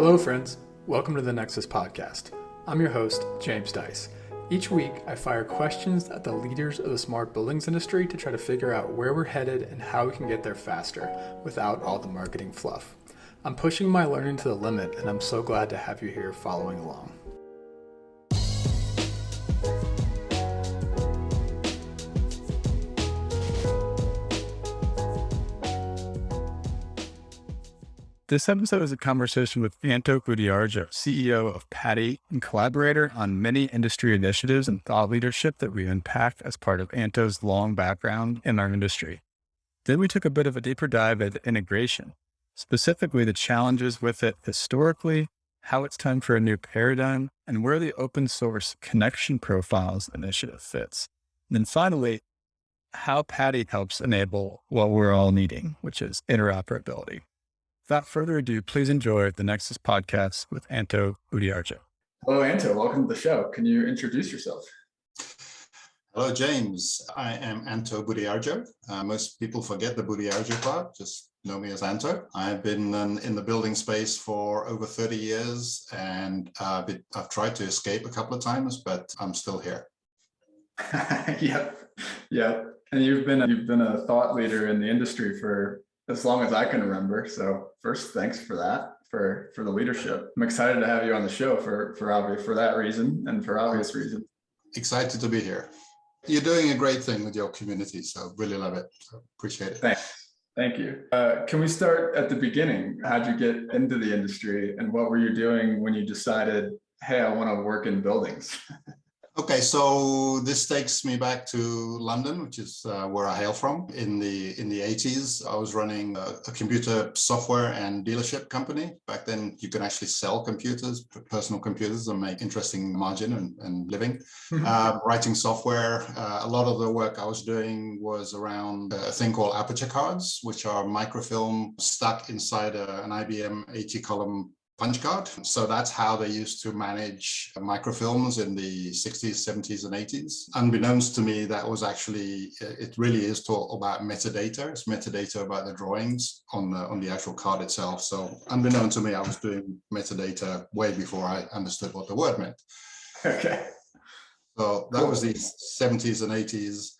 Hello, friends. Welcome to the Nexus Podcast. I'm your host, James Dice. Each week, I fire questions at the leaders of the smart buildings industry to try to figure out where we're headed and how we can get there faster without all the marketing fluff. I'm pushing my learning to the limit, and I'm so glad to have you here following along. This episode is a conversation with Anto Budiardjo, CEO of Padi and collaborator on many industry initiatives and thought leadership that we unpacked as part of Anto's long background in our industry. Then we took a bit of a deeper dive into integration, specifically the challenges with it historically, how it's time for a new paradigm, and where the open source connection profiles initiative fits. And then finally, how Padi helps enable what we're all needing, which is interoperability. Without further ado, please enjoy the Nexus Podcast with Anto Budiardjo. Hello, Anto. Welcome to the show. Can you introduce yourself? Hello, James. I am Anto Budiardjo. Most people forget the Budiardjo part, just know me as Anto. I've been in the building space for over 30 years, and I've tried to escape a couple of times, but I'm still here. Yep. And you've been a thought leader in the industry for as long as I can remember. So first, thanks for that, for the leadership. I'm excited to have you on the show for that reason and for obvious reasons. Excited to be here. You're doing a great thing with your community, so really love it. So appreciate it. Thank you. Can we start at the beginning? How'd you get into the industry and what were you doing when you decided, hey, I want to work in buildings? Okay, so this takes me back to London, which is where I hail from. In the 80s, I was running a computer software and dealership company. Back then, you could actually sell computers, personal computers, and make interesting margin and living. Writing software. A lot of the work I was doing was around a thing called aperture cards, which are microfilm stuck inside an IBM 80-column punch card. So that's how they used to manage microfilms in the 60s, 70s, and 80s. Unbeknownst to me, that was actually, it really is all about metadata. It's metadata about the drawings on the actual card itself. So unbeknown to me, I was doing metadata way before I understood what the word meant. Okay. So that was the 70s and 80s.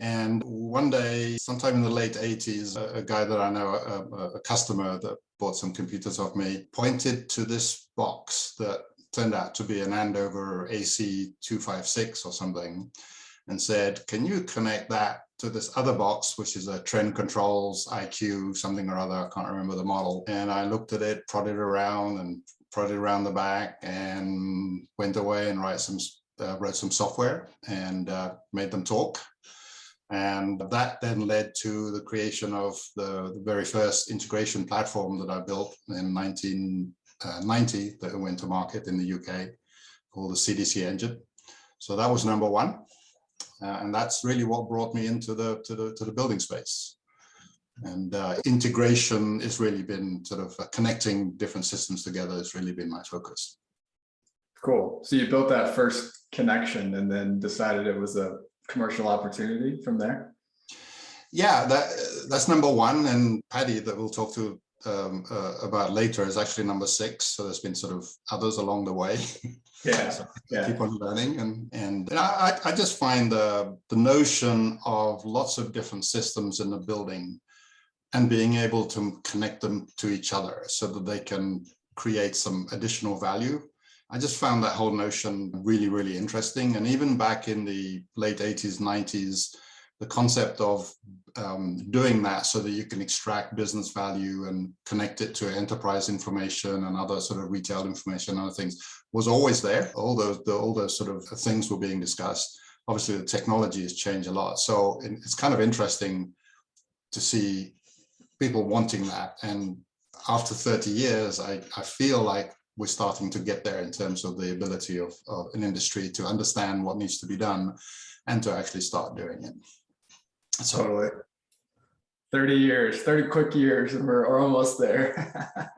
And one day, sometime in the late 80s, a guy that I know, a customer that bought some computers off me, pointed to this box that turned out to be an Andover AC256 or something, and said, can you connect that to this other box, which is a Trend Controls IQ, something or other, I can't remember the model. And I looked at it, prodded around the back, and went away and wrote some software and made them talk. And that then led to the creation of the very first integration platform that I built in 1990 that went to market in the UK, called the CDC engine. So that was number one. And that's really what brought me into the building space. And integration has really been sort of connecting different systems together has really been my focus. Cool. So you built that first connection and then decided it was a commercial opportunity from there? Yeah, that's number one. And Padi, that we'll talk to about later, is actually number 6. So there's been sort of others along the way. Yeah. So keep on learning. And I just find the notion of lots of different systems in the building and being able to connect them to each other so that they can create some additional value. I just found that whole notion really, really interesting. And even back in the late 80s, 90s, the concept of doing that so that you can extract business value and connect it to enterprise information and other sort of retail information and other things was always there. All those sort of things were being discussed. Obviously, the technology has changed a lot. So it's kind of interesting to see people wanting that. And after 30 years, I feel like we're starting to get there in terms of the ability of an industry to understand what needs to be done and to actually start doing it. So, totally. 30 quick years, and we're almost there.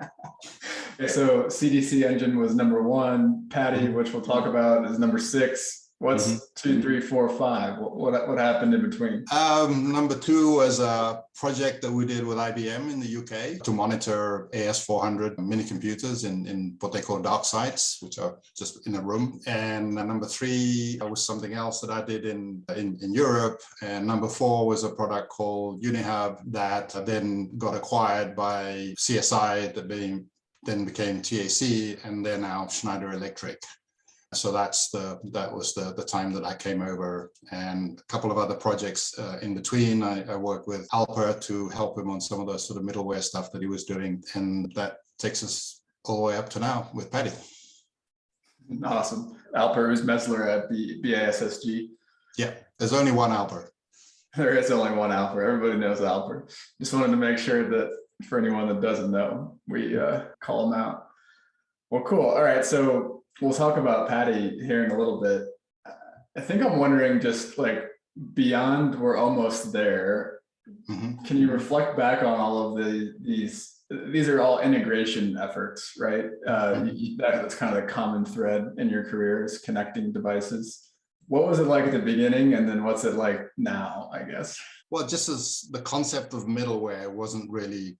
So CDC engine was number 1. Padi, which we'll talk about, is number 6. What's 2, 3, 4, 5? What happened in between? Number 2 was a project that we did with IBM in the UK to monitor AS400 mini computers in what they call dark sites, which are just in a room. And number 3 was something else that I did in Europe. And number 4 was a product called Unihub that then got acquired by CSI, that then became TAC, and they're now Schneider Electric. So that was the time that I came over, and a couple of other projects in between. I worked with Alper to help him on some of the sort of middleware stuff that he was doing, and that takes us all the way up to now with Padi. Awesome. Alper is Mesler at BASSG. Yeah, there's only one Alper. There is only one Alper. Everybody knows Alper. Just wanted to make sure that for anyone that doesn't know, we call them out. Well, cool. All right, so we'll talk about Padi here in a little bit. I think I'm wondering, just like beyond we're almost there, can you reflect back on all of these are all integration efforts, right? That's kind of the common thread in your career, is connecting devices. What was it like at the beginning, and then what's it like now, I guess? Well, just as the concept of middleware wasn't really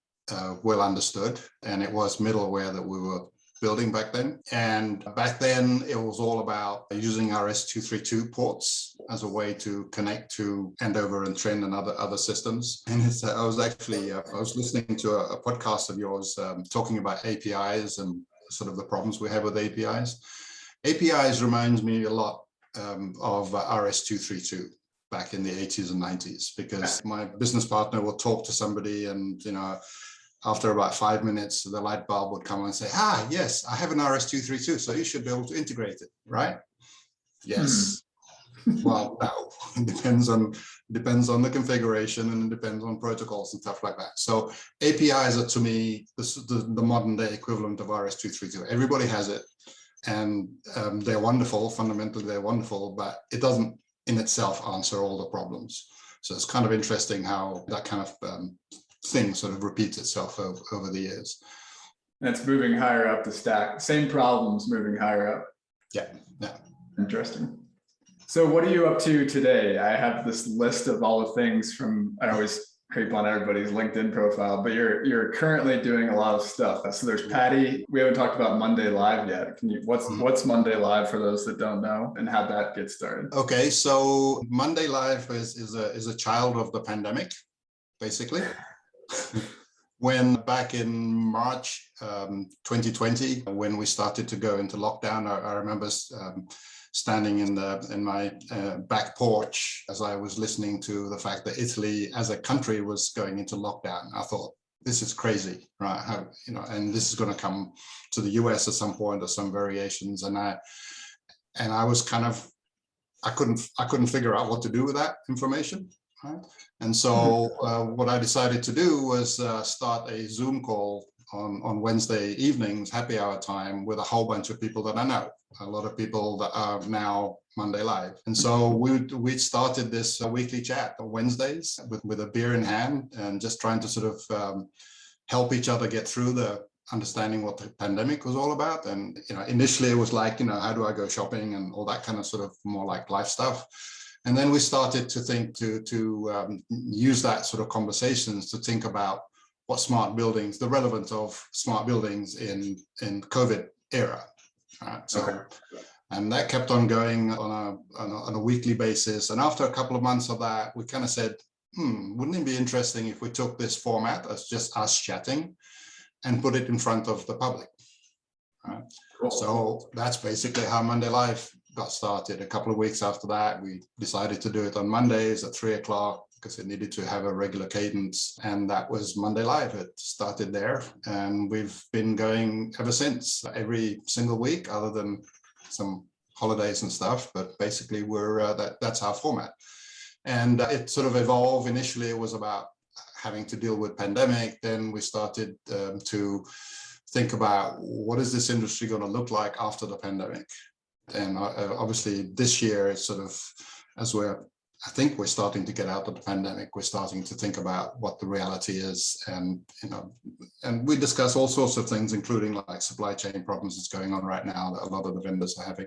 well understood, and it was middleware that we were building back then. And back then it was all about using RS-232 ports as a way to connect to Andover and Trend and other systems. And I was listening to a podcast of yours talking about APIs and sort of the problems we have with APIs. APIs reminds me a lot of RS-232 back in the 80s and 90s, because my business partner will talk to somebody, and after about 5 minutes, the light bulb would come on and say, yes, I have an RS-232, so you should be able to integrate it, right? Yes. Well, no, it depends on the configuration, and it depends on protocols and stuff like that. So APIs are, to me, the modern day equivalent of RS-232. Everybody has it, and they're wonderful. Fundamentally, they're wonderful, but it doesn't in itself answer all the problems. So it's kind of interesting how that kind of thing sort of repeats itself over the years. And it's moving higher up the stack. Same problems moving higher up. Yeah. Interesting. So what are you up to today? I have this list of all the things from, I always creep on everybody's LinkedIn profile, but you're currently doing a lot of stuff. So there's Padi. We haven't talked about Monday Live yet. What's Monday Live for those that don't know, and how that gets started? Okay, so Monday Live is a child of the pandemic, basically. When back in March 2020, when we started to go into lockdown, I remember standing in my back porch as I was listening to the fact that Italy as a country was going into lockdown. I thought, this is crazy, right? How, and this is going to come to the US at some point, or some variations. And I was kind of, I couldn't figure out what to do with that information. Right? And so what I decided to do was start a Zoom call on Wednesday evenings, happy hour time, with a whole bunch of people that I know, a lot of people that are now Monday Live. And so we started this weekly chat on Wednesdays with a beer in hand, and just trying to sort of help each other get through the understanding what the pandemic was all about. And initially it was like, how do I go shopping and all that kind of sort of more like life stuff. And then we started to think to use that sort of conversations to think about what smart buildings, the relevance of smart buildings in COVID era. Right? So, and that kept on going on a weekly basis. And after a couple of months of that, we kind of said, wouldn't it be interesting if we took this format as just us chatting and put it in front of the public? Right? Cool. So that's basically how Monday Live got started. A couple of weeks after that, we decided to do it on Mondays at 3 o'clock because it needed to have a regular cadence. And that was Monday Live. It started there, and we've been going ever since, every single week, other than some holidays and stuff. But basically that's our format. And it sort of evolved. Initially, it was about having to deal with pandemic. Then we started to think about, what is this industry going to look like after the pandemic? And obviously this year, it's sort of, as we're I think we're starting to get out of the pandemic. We're starting to think about what the reality is, and and we discuss all sorts of things, including like supply chain problems that's going on right now that a lot of the vendors are having.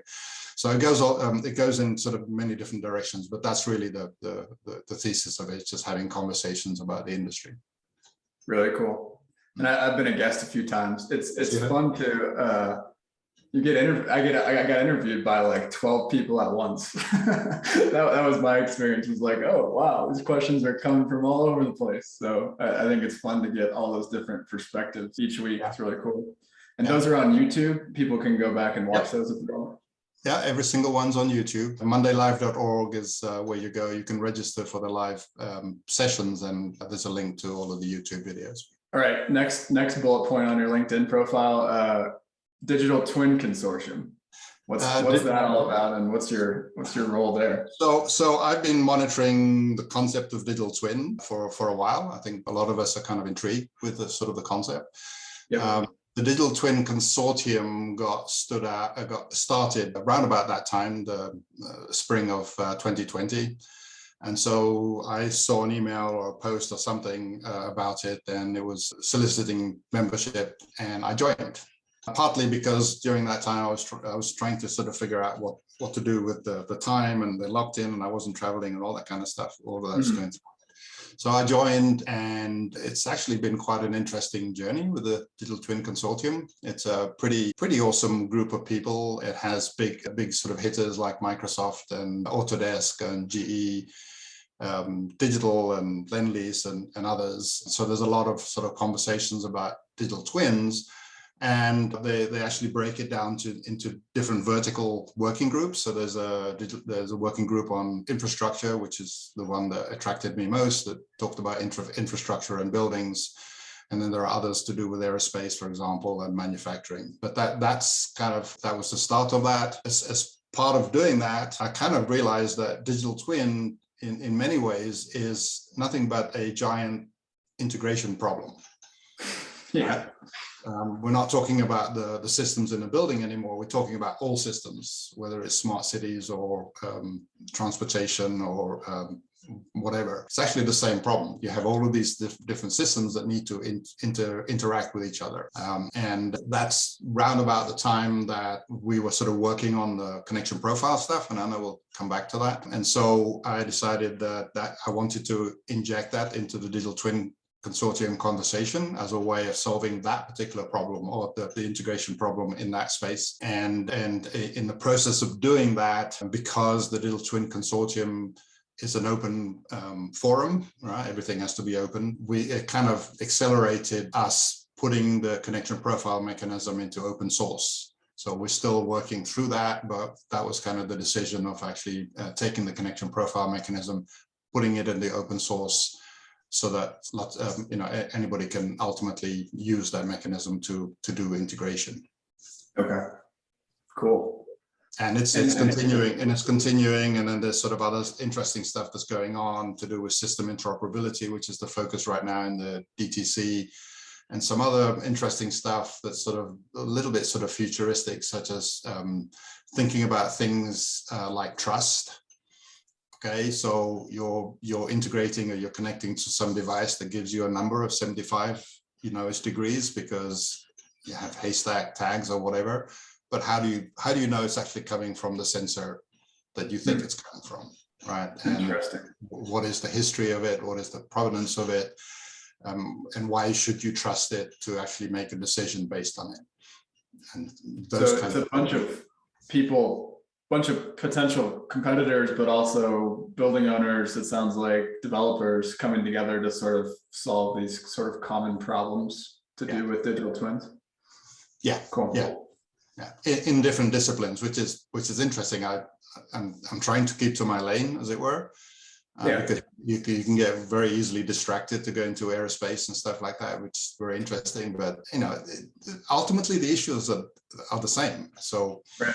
So it goes in sort of many different directions, but that's really the thesis of it. It's just having conversations about the industry. Really cool. And I've been a guest a few times. It's fun to. I got interviewed by like 12 people at once. that was my experience. It was like, oh wow, these questions are coming from all over the place. So I think it's fun to get all those different perspectives each week. It's really cool. And those are on YouTube. People can go back and watch those if they want. Yeah, every single one's on YouTube. mondaylive.org is where you go. You can register for the live sessions, and there's a link to all of the YouTube videos. All right, next bullet point on your LinkedIn profile. Digital Twin Consortium. What's that all about, and what's your role there? So I've been monitoring the concept of digital twin for a while. I think a lot of us are kind of intrigued with the sort of the concept. Yep. The Digital Twin Consortium got started around about that time, the spring of 2020. And so I saw an email or a post or something about it, and it was soliciting membership, and I joined. Partly because during that time I was trying to sort of figure out what to do with the time, and they locked in, and I wasn't traveling and all that kind of stuff. All of that's going through. So I joined, and it's actually been quite an interesting journey with the Digital Twin Consortium. It's a pretty awesome group of people. It has big sort of hitters like Microsoft and Autodesk and GE. Digital and Lendlease and others. So there's a lot of sort of conversations about digital twins. And they actually break it down into different vertical working groups. So there's a working group on infrastructure, which is the one that attracted me most, that talked about infrastructure and buildings. And then there are others to do with aerospace, for example, and manufacturing. But that was the start of that. As part of doing that, I kind of realized that digital twin in many ways is nothing but a giant integration problem. Yeah. We're not talking about the systems in a building anymore. We're talking about all systems, whether it's smart cities or transportation or whatever. It's actually the same problem. You have all of these different systems that need to interact with each other. And that's round about the time that we were sort of working on the connection profile stuff, and I know we'll come back to that. And so I decided that I wanted to inject that into the Digital Twin Consortium conversation as a way of solving that particular problem, or the integration problem in that space. And in the process of doing that, because the Digital Twin Consortium is an open forum, right? Everything has to be open. It kind of accelerated us putting the connection profile mechanism into open source. So we're still working through that, but that was kind of the decision of actually taking the connection profile mechanism, putting it in the open source, so that anybody can ultimately use that mechanism to do integration. Okay, cool. And it's continuing, and then there's sort of other interesting stuff that's going on to do with system interoperability, which is the focus right now in the DTC, and some other interesting stuff that's sort of a little bit sort of futuristic, such as thinking about things like trust. Okay, so you're integrating or you're connecting to some device that gives you a number of 75, degrees, because you have haystack tags or whatever. But how do you know it's actually coming from the sensor that you think it's coming from, right? Interesting. And what is the history of it? What is the provenance of it? And why should you trust it to actually make a decision based on it? And those so it's a bunch of people. Bunch of potential competitors, but also building owners, it sounds like, developers coming together to sort of solve these sort of common problems to do with digital twins. Yeah, cool. Yeah. In different disciplines, which is interesting. I'm trying to keep to my lane, as it were, because you can get very easily distracted to go into aerospace and stuff like that, which is very interesting. But ultimately the issues are the same. So. Right.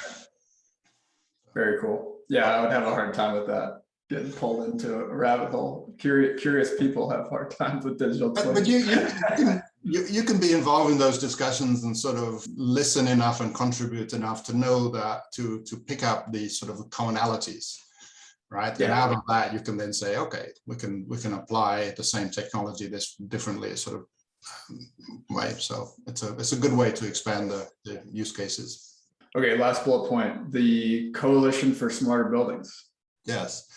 Very cool. Yeah, I would have a hard time with that, getting pulled into a rabbit hole. Curious people have hard times with digital twins. But you can be involved in those discussions and sort of listen enough and contribute enough to know that to pick up the sort of commonalities. right? Yeah. And out of that, you can then say, okay, we can apply the same technology this differently, sort of way. So it's a good way to expand the use cases. Okay, last bullet point, the Coalition for Smarter Buildings. Yes.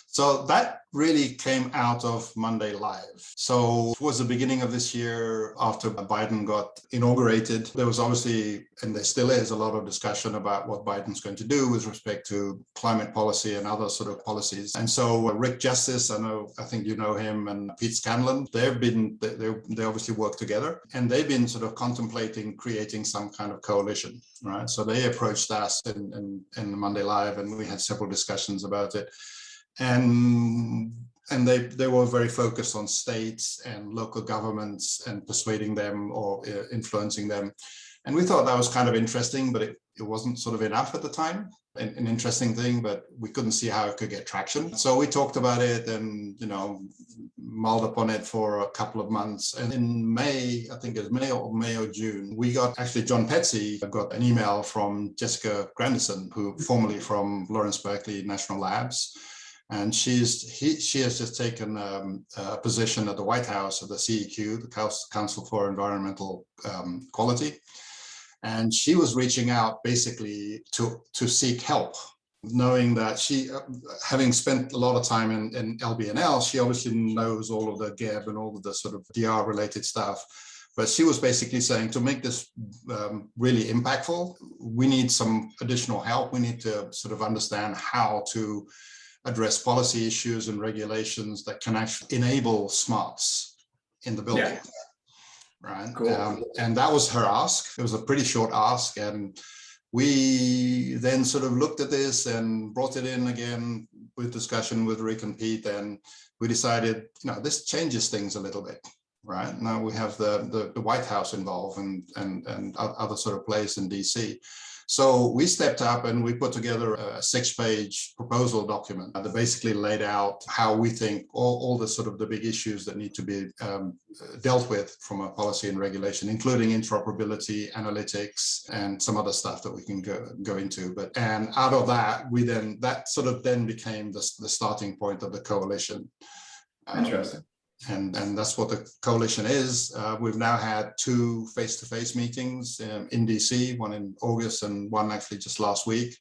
So that really came out of Monday Live. So towards the beginning of this year, after Biden got inaugurated, there was obviously, and there still is, a lot of discussion about what Biden's going to do with respect to climate policy and other sort of policies. And so Rick Justice, I think you know him, and Pete Scanlon, they obviously work together, and they've been sort of contemplating creating some kind of coalition, right? So they approached us in Monday Live, and we had several discussions about it. And they were very focused on states and local governments and persuading them or influencing them. And we thought that was kind of interesting, but it wasn't sort of enough at the time. An interesting thing, but we couldn't see how it could get traction. So we talked about it and, mulled upon it for a couple of months. And in May, I think it was May or June, we got, actually John Petsy got an email from Jessica Grandison, who formerly from Lawrence Berkeley National Labs. And she has just taken a position at the White House at the CEQ, the Council for Environmental Quality. And she was reaching out basically to seek help, knowing that she, having spent a lot of time in LBNL, she obviously knows all of the GEB and all of the sort of DR related stuff. But she was basically saying, to make this really impactful, we need some additional help. We need to sort of understand how to address policy issues and regulations that can actually enable smarts in the building. Yeah. Right. Cool. And that was her ask. It was a pretty short ask. And we then sort of looked at this and brought it in again with discussion with Rick and Pete. And we decided, this changes things a little bit. Right. Now we have the White House involved and other sort of players in DC. So we stepped up and we put together a 6-page proposal document that basically laid out how we think all the sort of the big issues that need to be dealt with from a policy and regulation, including interoperability, analytics, and some other stuff that we can go into. And out of that, that sort of then became the starting point of the coalition. Interesting. And that's what the coalition is. We've now had 2 face-to-face meetings in DC, one in August and one actually just last week,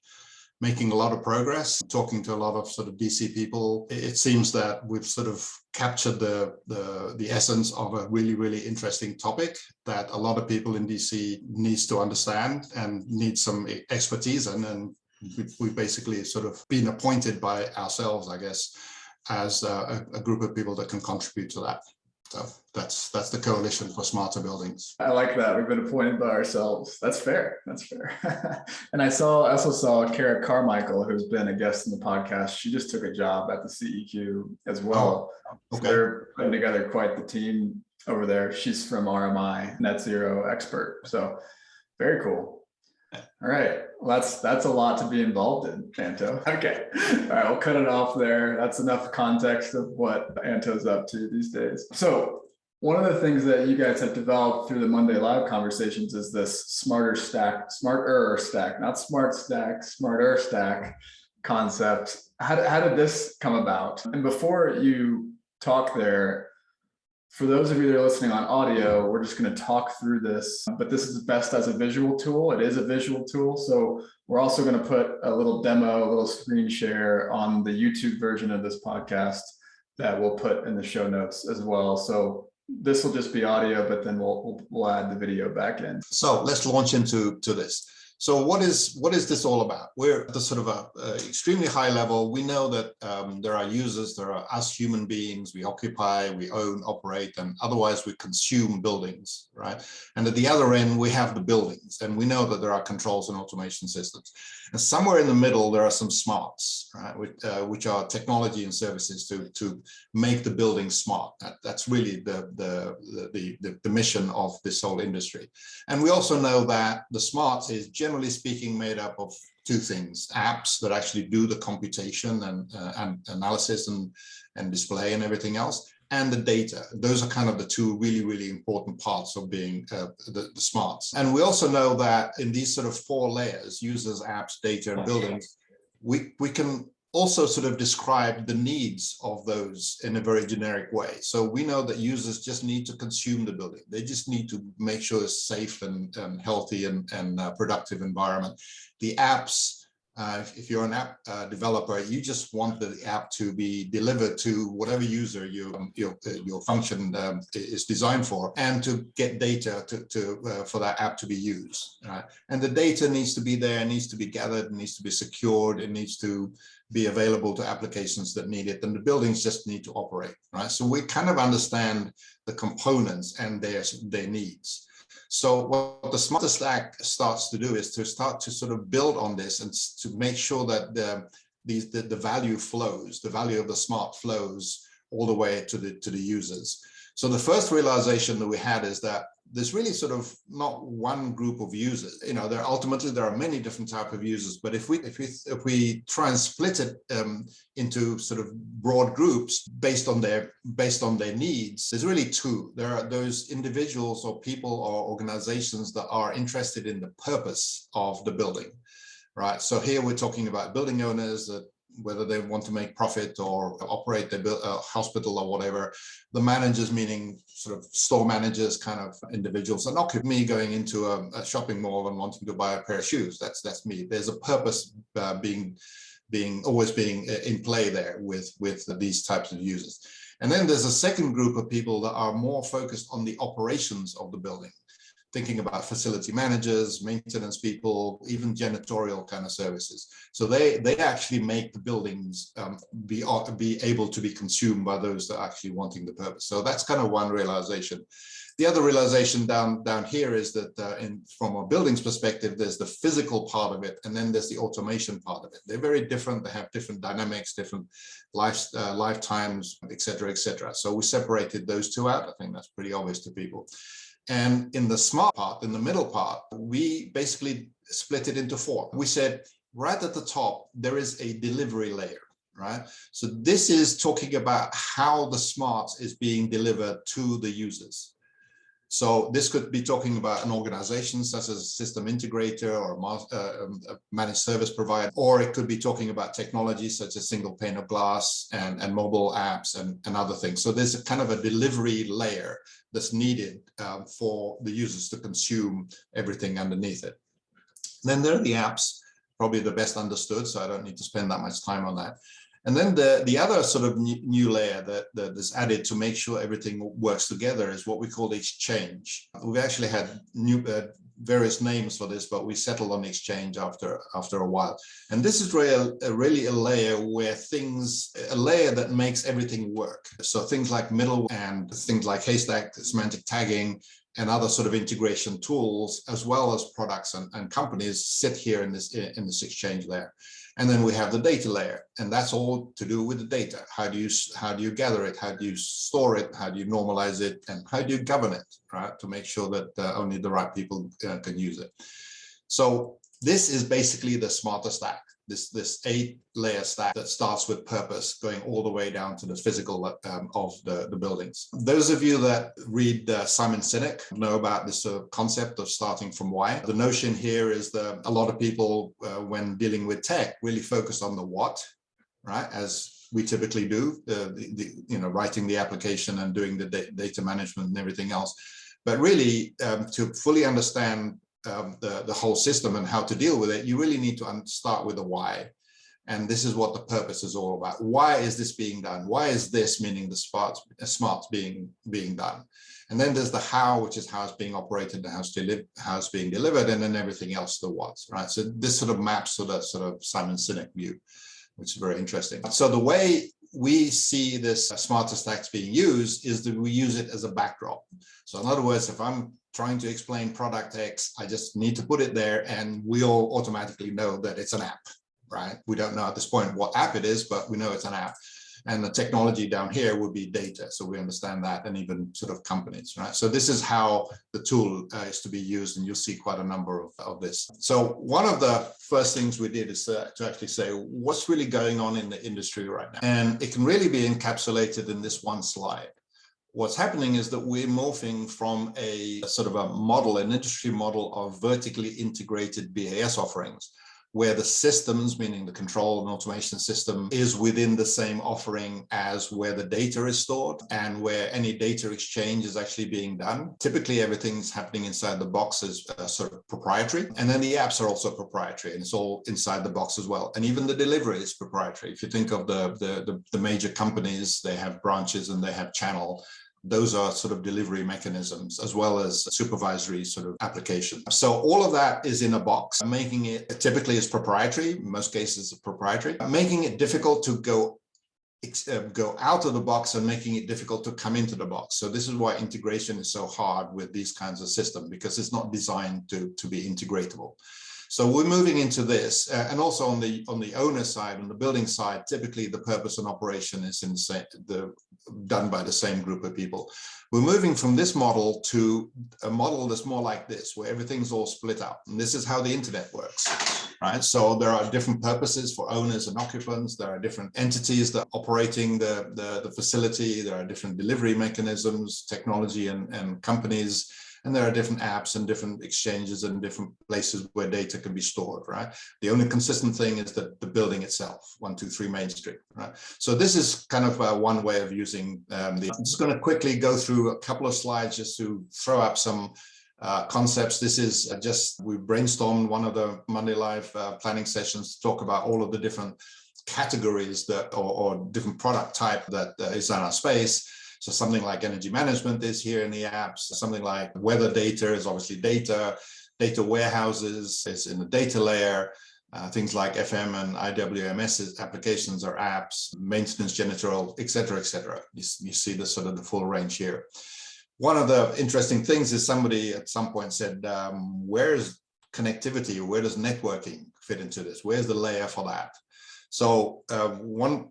making a lot of progress, talking to a lot of sort of DC people. It seems that we've sort of captured the essence of a really, really interesting topic that a lot of people in DC needs to understand and need some expertise in. And we've basically sort of been appointed by ourselves, I guess, as a group of people that can contribute to that. So that's the Coalition for Smarter Buildings. I like that. We've been appointed by ourselves. That's fair. That's fair. And I also saw Kara Carmichael, who's been a guest in the podcast. She just took a job at the CEQ as well. Oh, okay. So they're putting together quite the team over there. She's from RMI, net zero expert. So very cool. All right. Well, that's a lot to be involved in, Anto. Okay. All right. We'll cut it off there. That's enough context of what Anto's up to these days. So one of the things that you guys have developed through the Monday Live conversations is this smarter stack, not smart stack, smarter stack concept. How did this come about? And before you talk there, for those of you that are listening on audio, we're just going to talk through this, but this is best as a visual tool. It is a visual tool. So we're also going to put a little demo, a little screen share on the YouTube version of this podcast that we'll put in the show notes as well. So this will just be audio, but then we'll add the video back in. So let's launch into this. So what is this all about? We're at the sort of a extremely high level. We know that there are users, there are us human beings, we occupy, we own, operate, and otherwise we consume buildings, right? And at the other end, we have the buildings, and we know that there are controls and automation systems. And somewhere in the middle, there are some smarts, right? Which are technology and services to make the building smart. That's really the mission of this whole industry. And we also know that the smarts is generally speaking made up of 2 things: apps that actually do the computation and analysis and display and everything else, and the data. Those are kind of the 2 really, really important parts of being the smarts. And we also know that in these sort of 4 layers, users, apps, data, and buildings, we can also sort of describe the needs of those in a very generic way. So we know that users just need to consume the building. They just need to make sure it's safe and healthy and productive environment. The apps, if you're an app developer, you just want the app to be delivered to whatever user your function is designed for, and to get data for that app to be used. Right? And the data needs to be there, needs to be gathered, needs to be secured, it needs to be available to applications that need it, and the buildings just need to operate. Right? So we kind of understand the components and their needs. So what the smarter stack starts to do is to start to sort of build on this and to make sure that the value flows, the value of the smart flows all the way to the users. So the first realization that we had is that there's really sort of not one group of users. You know, there are many different types of users, but if we try and split it into sort of broad groups based on their needs, there's really two. There are those individuals or people or organizations that are interested in the purpose of the building, right? So here we're talking about building owners that, whether they want to make profit or operate their hospital or whatever. The managers, meaning sort of store managers, kind of individuals, and not me going into a shopping mall and wanting to buy a pair of shoes. That's me. There's a purpose always being in play there with these types of users. And then there's a second group of people that are more focused on the operations of the building, thinking about facility managers, maintenance people, even janitorial kind of services. So they actually make the buildings be able to be consumed by those that are actually wanting the purpose. So that's kind of one realization. The other realization down here is that from a building's perspective, there's the physical part of it, and then there's the automation part of it. They're very different. They have different dynamics, different lifetimes, et cetera, et cetera. So we separated those two out. I think that's pretty obvious to people. And in the smart part, in the middle part, we basically split it into four. We said right at the top, there is a delivery layer, right? So this is talking about how the smart is being delivered to the users. So this could be talking about an organization such as a system integrator or a managed service provider, or it could be talking about technology such as single pane of glass and mobile apps and other things. So there's a kind of a delivery layer that's needed for the users to consume everything underneath it. Then there are the apps, probably the best understood, so I don't need to spend that much time on that. And then the other sort of new layer that is added to make sure everything works together is what we call the exchange. We've actually had various names for this, but we settled on exchange after a while. And this is really a layer a layer that makes everything work. So things like middle and things like haystack, semantic tagging, and other sort of integration tools, as well as products and companies, sit here in this exchange layer. And then we have the data layer, and that's all to do with the data. How do you gather it? How do you store it? How do you normalize it? And how do you govern it, right? To make sure that only the right people can use it. So this is basically the smarter stack, this 8-layer stack that starts with purpose, going all the way down to the physical of the buildings. Those of you that read Simon Sinek know about this concept of starting from why. The notion here is that a lot of people, when dealing with tech, really focus on the what, right? As we typically do, writing the application and doing the data management and everything else. But really, to fully understand the whole system and how to deal with it, you really need to start with the why. And this is what the purpose is all about. Why is this being done? Why is this, meaning the smarts being done? And then there's the how, which is how it's being operated and how it's being delivered, and then everything else, the what's, right? So this sort of maps to that sort of Simon Sinek view, which is very interesting. So the way we see this smarter stacks being used is that we use it as a backdrop. So in other words, if I'm trying to explain product X, I just need to put it there and we'll automatically know that it's an app, right? We don't know at this point what app it is, but we know it's an app. And the technology down here would be data. So we understand that, and even sort of companies, right? So this is how the tool is to be used, and you'll see quite a number of this. So one of the first things we did is to actually say, what's really going on in the industry right now? And it can really be encapsulated in this one slide. What's happening is that we're morphing from a sort of a model, an industry model of vertically integrated BAS offerings, where the systems, meaning the control and automation system, is within the same offering as where the data is stored and where any data exchange is actually being done. Typically, everything's happening inside the box is sort of proprietary. And then the apps are also proprietary, and it's all inside the box as well. And even the delivery is proprietary. If you think of the major companies, they have branches and they have channel. Those are sort of delivery mechanisms as well as supervisory sort of application. So all of that is in a box, making it typically is proprietary, in most cases proprietary, making it difficult to go out of the box and making it difficult to come into the box. So this is why integration is so hard with these kinds of systems, because it's not designed to be integratable. So we're moving into this, and also on the owner side, on the building side, typically the purpose and operation is done by the same group of people. We're moving from this model to a model that's more like this, where everything's all split up. And this is how the internet works, right? So there are different purposes for owners and occupants. There are different entities that are operating the facility. There are different delivery mechanisms, technology and companies. And there are different apps and different exchanges and different places where data can be stored, right? The only consistent thing is the building itself, 123 Main Street, right? So this is kind of one way of using I'm just going to quickly go through a couple of slides just to throw up some concepts. This is we brainstormed one of the Monday Live planning sessions to talk about all of the different categories that or different product type that is in our space. So something like energy management is here in the apps. Something like weather data is obviously data. Data warehouses is in the data layer. Things like FM and IWMS applications are apps. Maintenance, janitorial, et cetera, et cetera. You see the sort of the full range here. One of the interesting things is somebody at some point said, where's connectivity? Where does networking fit into this? Where's the layer for that? So one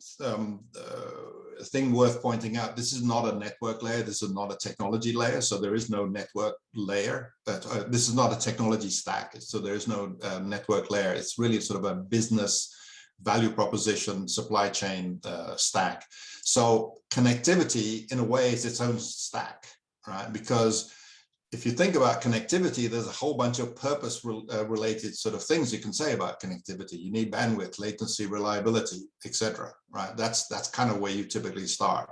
thing worth pointing out, this is not a network layer, this is not a technology layer, so there is no network layer. This is not a technology stack, so there is no network layer. It's really sort of a business value proposition, supply chain stack. So connectivity, in a way, is its own stack, right? Because if you think about connectivity, there's a whole bunch of purpose related sort of things you can say about connectivity. You need bandwidth, latency, reliability, etc. Right? That's kind of where you typically start.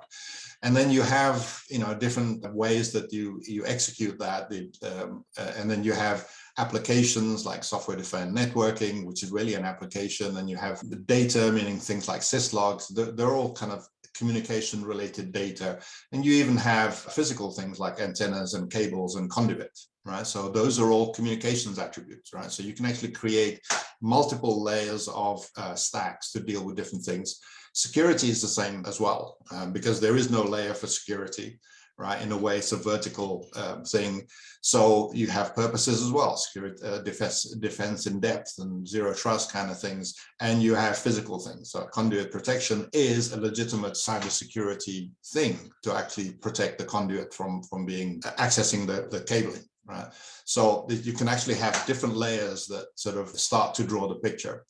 And then you have, different ways that you execute that. And then you have applications like software-defined networking, which is really an application. And you have the data, meaning things like syslogs. They're all kind of communication related data. And you even have physical things like antennas and cables and conduit, right? So those are all communications attributes, right? So you can actually create multiple layers of stacks to deal with different things. Security is the same as well, because there is no layer for security, right? In a way, it's a vertical thing. So you have purposes as well, security, defense in depth and zero trust kind of things. And you have physical things. So conduit protection is a legitimate cybersecurity thing to actually protect the conduit from accessing the cabling, right? So you can actually have different layers that sort of start to draw the picture.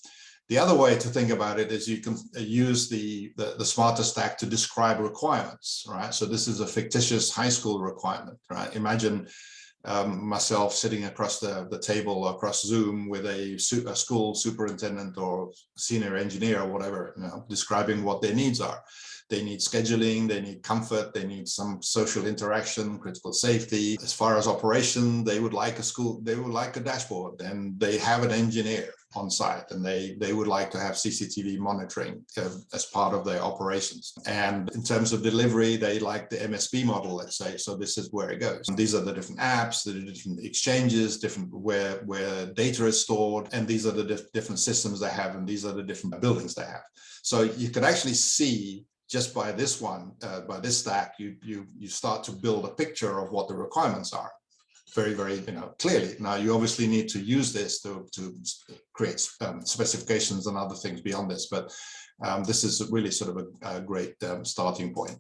The other way to think about it is you can use the smarter stack to describe requirements, right? So this is a fictitious high school requirement, right? Imagine myself sitting across the table across Zoom with a school superintendent or senior engineer or whatever, describing what their needs are. They need scheduling, they need comfort, they need some social interaction, critical safety. As far as operation, they would like a dashboard, and they have an engineer on site, and they would like to have CCTV monitoring as part of their operations. And in terms of delivery, they like the MSP model, let's say. So this is where it goes. And these are the different apps, the different exchanges, different where data is stored, and these are the different systems they have, and these are the different buildings they have. So you could actually see, just by this one, by this stack, you start to build a picture of what the requirements are very, very clearly. Now, you obviously need to use this to create specifications and other things beyond this, but this is really sort of a great starting point.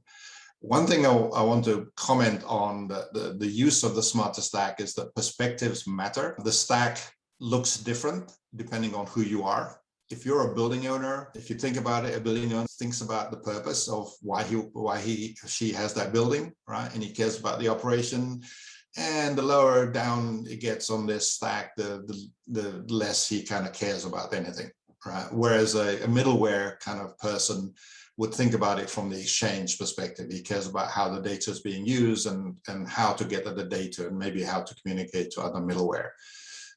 One thing I want to comment on the use of the smarter stack is that perspectives matter. The stack looks different depending on who you are. If you're a building owner, if you think about it, a building owner thinks about the purpose of why he or she has that building, right? And he cares about the operation, And the lower down it gets on this stack, the less he kind of cares about anything, right? Whereas a middleware kind of person would think about it from the exchange perspective. He cares about how the data is being used and how to get at the data and maybe how to communicate to other middleware.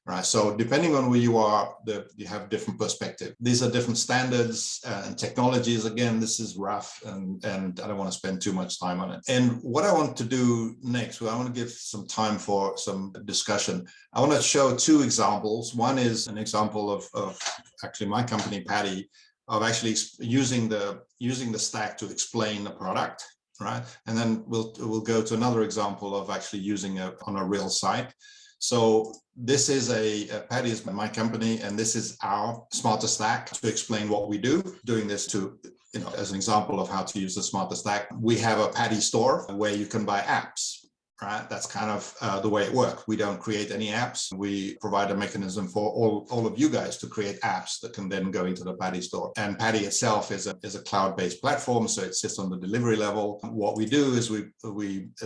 Right. So depending on where you are, you have different perspective. These are different standards and technologies. Again, this is rough and I don't want to spend too much time on it. And what I want to do next, well, I want to give some time for some discussion. I want to show two examples. One is an example of actually my company, Padi, of actually using the stack to explain the product. Right. And then we'll go to another example of actually using it on a real site. So this is Padi is my company, and this is our smarter stack to explain what we do. Doing this to, as an example of how to use the smarter stack. We have a Padi store where you can buy apps. Right, that's kind of the way it works. We don't create any apps. We provide a mechanism for all of you guys to create apps that can then go into the Padi store. And Padi itself is a cloud-based platform, so it sits on the delivery level. What we do is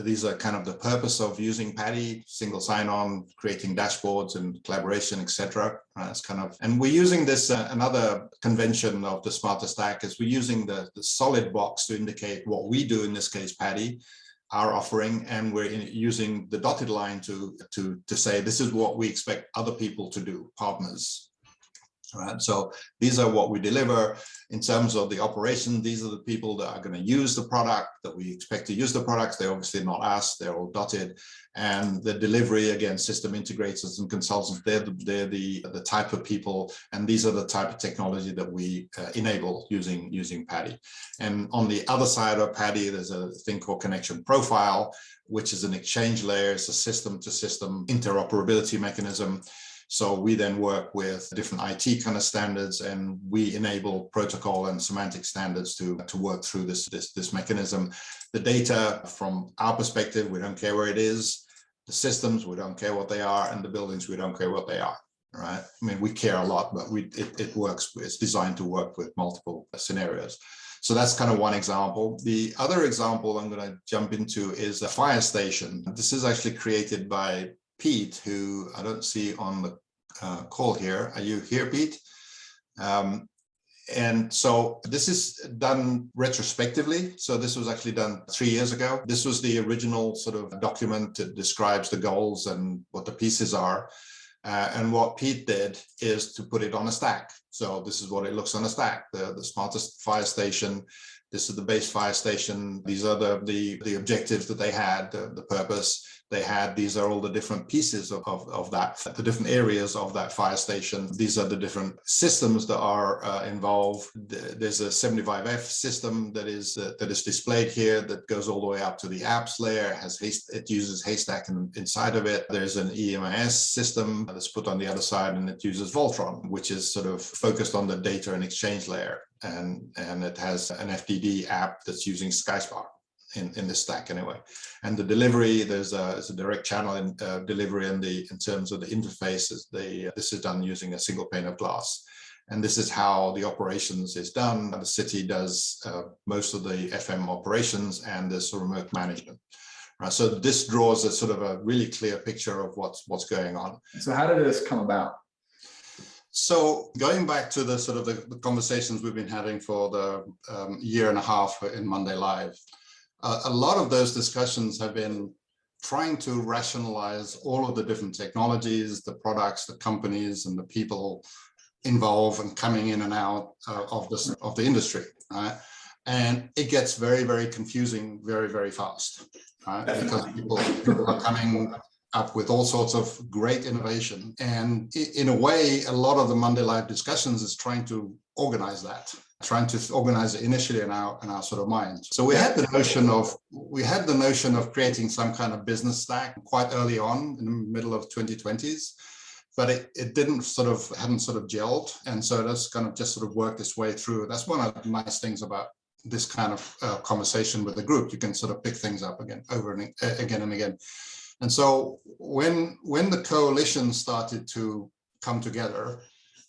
these are kind of the purpose of using Padi: single sign-on, creating dashboards and collaboration, etc. It's kind of, and we're using this. Another convention of the smarter stack is we're using the solid box to indicate what we do. In this case, Padi, our offering, and we're using the dotted line to say this is what we expect other people to do, partners. Right. So these are what we deliver in terms of the operation. These are the people that are going to use the product, that we expect to use the products. They're obviously not us, they're all dotted. And the delivery, again, system integrators and consultants, they're the type of people, and these are the type of technology that we enable using Padi. And on the other side of Padi, there's a thing called connection profile, which is an exchange layer. It's a system to system interoperability mechanism. So we then work with different IT kind of standards, and we enable protocol and semantic standards to work through this mechanism. The data, from our perspective, we don't care where it is. The systems, we don't care what they are, and the buildings, we don't care what they are. Right? I mean, we care a lot, but it works. It's designed to work with multiple scenarios. So that's kind of one example. The other example I'm going to jump into is a fire station. This is actually created by Pete, who I don't see on the call here. Are you here, Pete? And so this is done retrospectively. So this was actually done 3 years ago. This was the original sort of document that describes the goals and what the pieces are. And what Pete did is to put it on a stack. So this is what it looks on a stack. The smartest fire station. This is the base fire station. These are the objectives that they had, the purpose they had. These are all the different pieces of that, the different areas of that fire station. These are the different systems that are involved. There's a 75F system that is displayed here that goes all the way up to the apps layer. It uses Haystack inside of it. There's an EMIS system that's put on the other side, and it uses Voltron, which is sort of focused on the data and exchange layer. And it has an FDD app that's using SkySpark in this stack anyway. And the delivery, there's a direct channel in delivery, and in terms of the interfaces, this is done using a single pane of glass. And this is how the operations is done. The city does most of the FM operations and this remote management. So this draws a sort of a really clear picture of what's going on. So how did this come about? So going back to the sort of the conversations we've been having for the year and a half in Monday Live, a lot of those discussions have been trying to rationalize all of the different technologies, the products, the companies, and the people involved and coming in and out of the industry, right? And it gets very, very confusing very, very fast, right? Because people are coming up with all sorts of great innovation. And in a way, a lot of the Monday Live discussions is trying to organize that, trying to organize it initially in our sort of mind. So we had the notion of creating some kind of business stack quite early on in the middle of 2020s, but it hadn't sort of gelled. And so that's kind of just sort of worked its way through. That's one of the nice things about this kind of conversation with the group. You can sort of pick things up again, over and again and again. And so when the coalition started to come together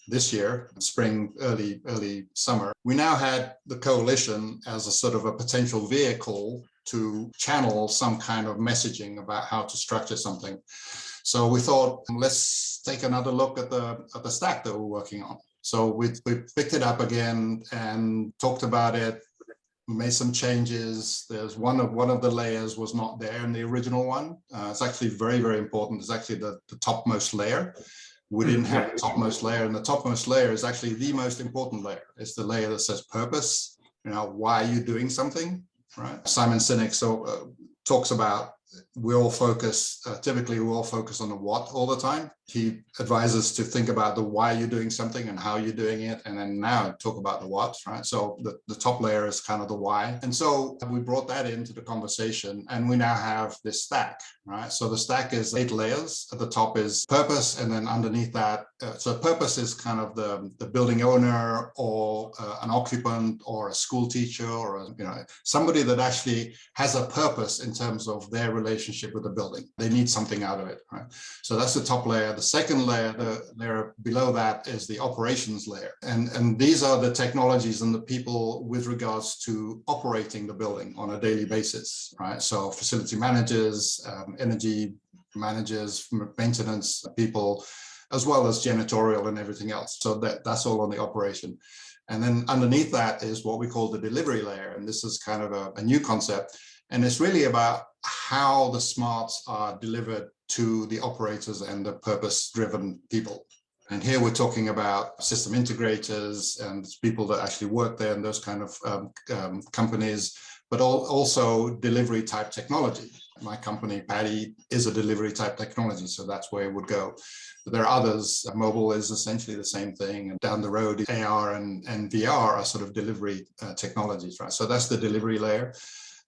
this year, spring, early summer, we now had the coalition as a sort of a potential vehicle to channel some kind of messaging about how to structure something. So we thought, let's take another look at the stack that we're working on. So we picked it up again and talked about it. We made some changes. There's one of the layers was not there in the original one. It's actually very, very important. It's actually the topmost layer. We didn't have the topmost layer, and the topmost layer is actually the most important layer. It's the layer that says purpose. You know, why are you doing something, right? Simon Sinek talks about typically we all focus on the what all the time. He advises to think about the why you're doing something and how you're doing it, and then now talk about the what, right? So the top layer is kind of the why. And so we brought that into the conversation, and we now have this stack, right? So the stack is 8 layers. At the top is purpose, and then underneath that, so purpose is kind of the building owner or an occupant or a school teacher or somebody that actually has a purpose in terms of their relationship with the building. They need something out of it, right? So that's the top layer. The second layer, the layer below that, is the operations layer. And these are the technologies and the people with regards to operating the building on a daily basis, right? So facility managers, energy managers, maintenance people, as well as janitorial and everything else. So that's all on the operation. And then underneath that is what we call the delivery layer. And this is kind of a new concept. And it's really about how the smarts are delivered to the operators and the purpose-driven people. And here we're talking about system integrators and people that actually work there and those kind of companies, but also delivery type technology. My company, Padi, is a delivery type technology, so that's where it would go. But there are others. Mobile is essentially the same thing. And down the road, AR and VR are sort of delivery technologies, right? So that's the delivery layer.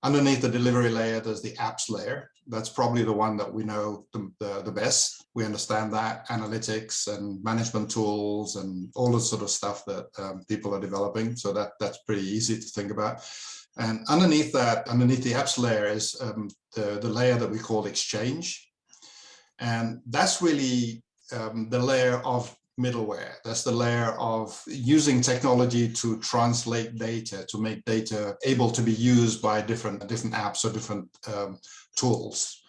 Underneath the delivery layer, there's the apps layer. That's probably the one that we know the best. We understand that, analytics and management tools and all the sort of stuff that people are developing. So that's pretty easy to think about. And underneath that, underneath the apps layer is the layer that we call exchange. And that's really the layer of middleware. That's the layer of using technology to translate data, to make data able to be used by different apps or different tools.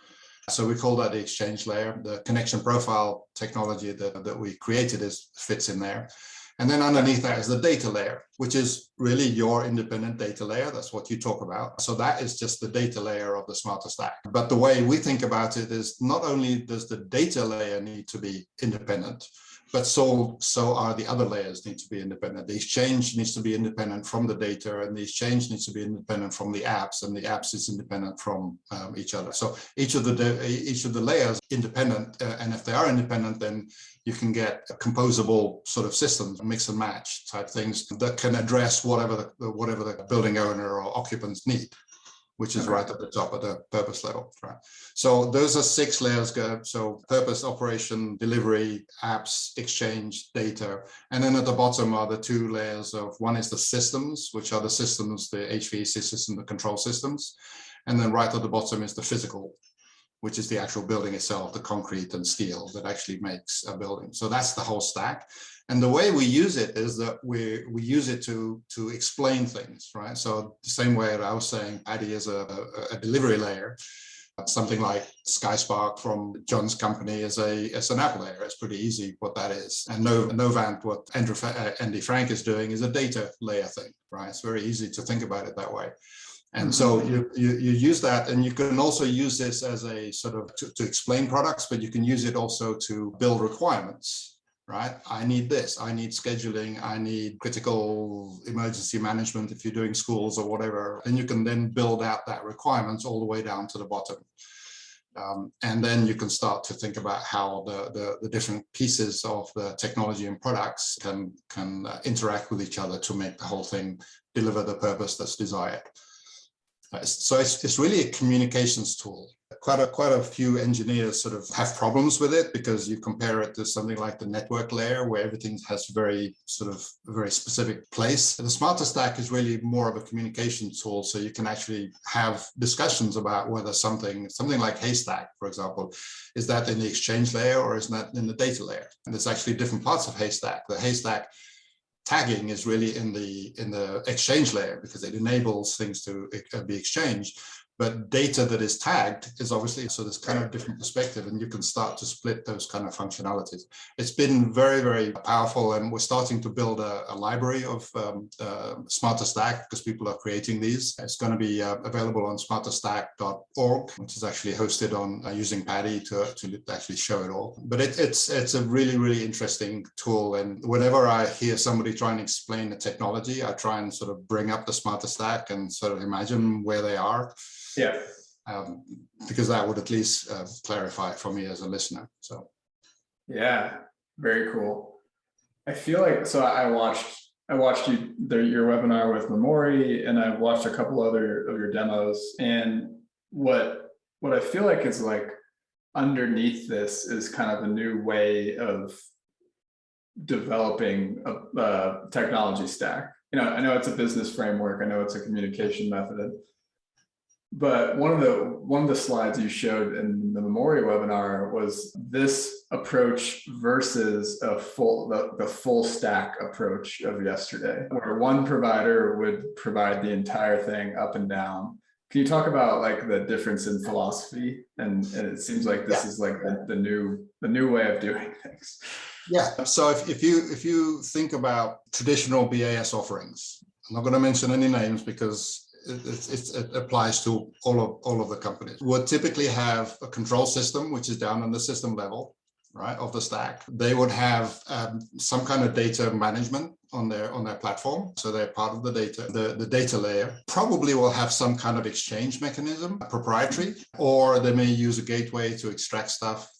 So we call that the exchange layer. The connection profile technology that we created fits in there. And then underneath that is the data layer, which is really your independent data layer. That's what you talk about. So that is just the data layer of the smarter stack. But the way we think about it is not only does the data layer need to be independent, but so are the other layers need to be independent. The exchange needs to be independent from the data, and the exchange needs to be independent from the apps, and the apps is independent from each other. So each of the layers independent, and if they are independent, then you can get composable sort of systems, mix and match type things that can address whatever the building owner or occupants need, which is right at the top of the purpose level, right? So those are 6 layers. So purpose, operation, delivery, apps, exchange, data. And then at the bottom are the 2 layers of, one is the systems, which are the systems, the HVAC system, the control systems. And then right at the bottom is the physical, which is the actual building itself, the concrete and steel that actually makes a building. So that's the whole stack. And the way we use it is that we use it to explain things, right? So the same way that I was saying, Padi is a delivery layer. Something like SkySpark from John's company is an app layer. It's pretty easy what that is. And Novant, what Andy Frank is doing, is a data layer thing, right? It's very easy to think about it that way. And so you use that, and you can also use this as a sort of to explain products, but you can use it also to build requirements. Right? I need this, I need scheduling, I need critical emergency management if you're doing schools or whatever. And you can then build out that requirements all the way down to the bottom. And then you can start to think about how the different pieces of the technology and products can interact with each other to make the whole thing deliver the purpose that's desired. So it's really a communications tool. Quite a few engineers sort of have problems with it because you compare it to something like the network layer where everything has very specific place. And the smarter stack is really more of a communication tool, so you can actually have discussions about whether something like Haystack, for example, is that in the exchange layer or is that in the data layer? And there's actually different parts of Haystack. The Haystack tagging is really in the exchange layer because it enables things to be exchanged. But data that is tagged is obviously, so there's kind of different perspective, and you can start to split those kind of functionalities. It's been very, very powerful, and we're starting to build a library of Smarter Stack because people are creating these. It's going to be available on smarterstack.org, which is actually hosted on using Padi to actually show it all. But it's a really, really interesting tool. And whenever I hear somebody trying to explain the technology, I try and sort of bring up the Smarter Stack and sort of imagine where they are. Yeah. Because that would at least clarify it for me as a listener. So, yeah, very cool. I feel like, so I watched your webinar with Memori, and I watched a couple other of your demos. And what I feel like is like underneath this is kind of a new way of developing a technology stack. You know, I know it's a business framework. I know it's a communication method. But one of the slides you showed in the Memori webinar was this approach versus the full stack approach of yesterday, where one provider would provide the entire thing up and down. Can you talk about like the difference in philosophy? And it seems like this is like the new way of doing things. Yeah. So if you think about traditional BAS offerings, I'm not going to mention any names because it applies to all of the companies. Would typically have a control system, which is down on the system level, right, of the stack. They would have some kind of data management on their platform, so they're part of the data. The data layer probably will have some kind of exchange mechanism, proprietary, or they may use a gateway to extract stuff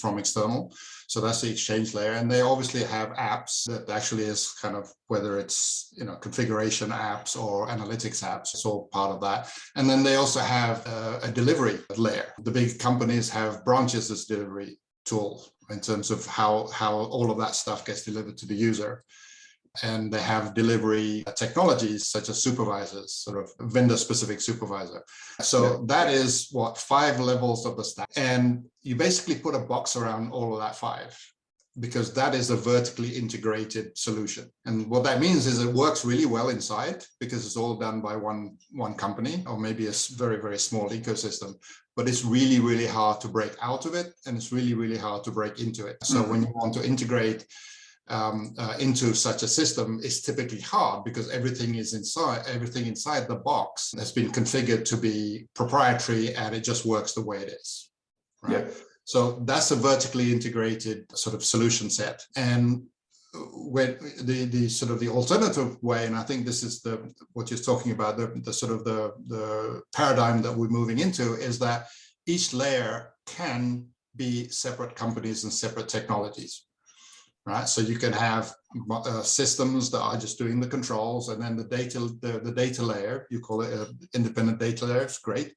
from external. So that's the exchange layer. And they obviously have apps that actually is kind of, whether it's, you know, configuration apps or analytics apps, it's all part of that. And then they also have a delivery layer. The big companies have branches as delivery tools in terms of how all of that stuff gets delivered to the user. And they have delivery technologies such as supervisors, sort of vendor-specific supervisor. So that is what 5 levels of the stack. And you basically put a box around all of that 5, because that is a vertically integrated solution. And what that means is it works really well inside because it's all done by one company, or maybe a very, very small ecosystem. But it's really, really hard to break out of it, and it's really, really hard to break into it. So when you want to integrate into such a system, is typically hard because everything inside the box has been configured to be proprietary, and it just works the way it is, right? Yeah. So that's a vertically integrated sort of solution set. And when the sort of the alternative way, and I think this is what you're talking about, the sort of the paradigm that we're moving into, is that each layer can be separate companies and separate technologies. Right, so you can have systems that are just doing the controls, and then the data layer, you call it an independent data layer. It's great.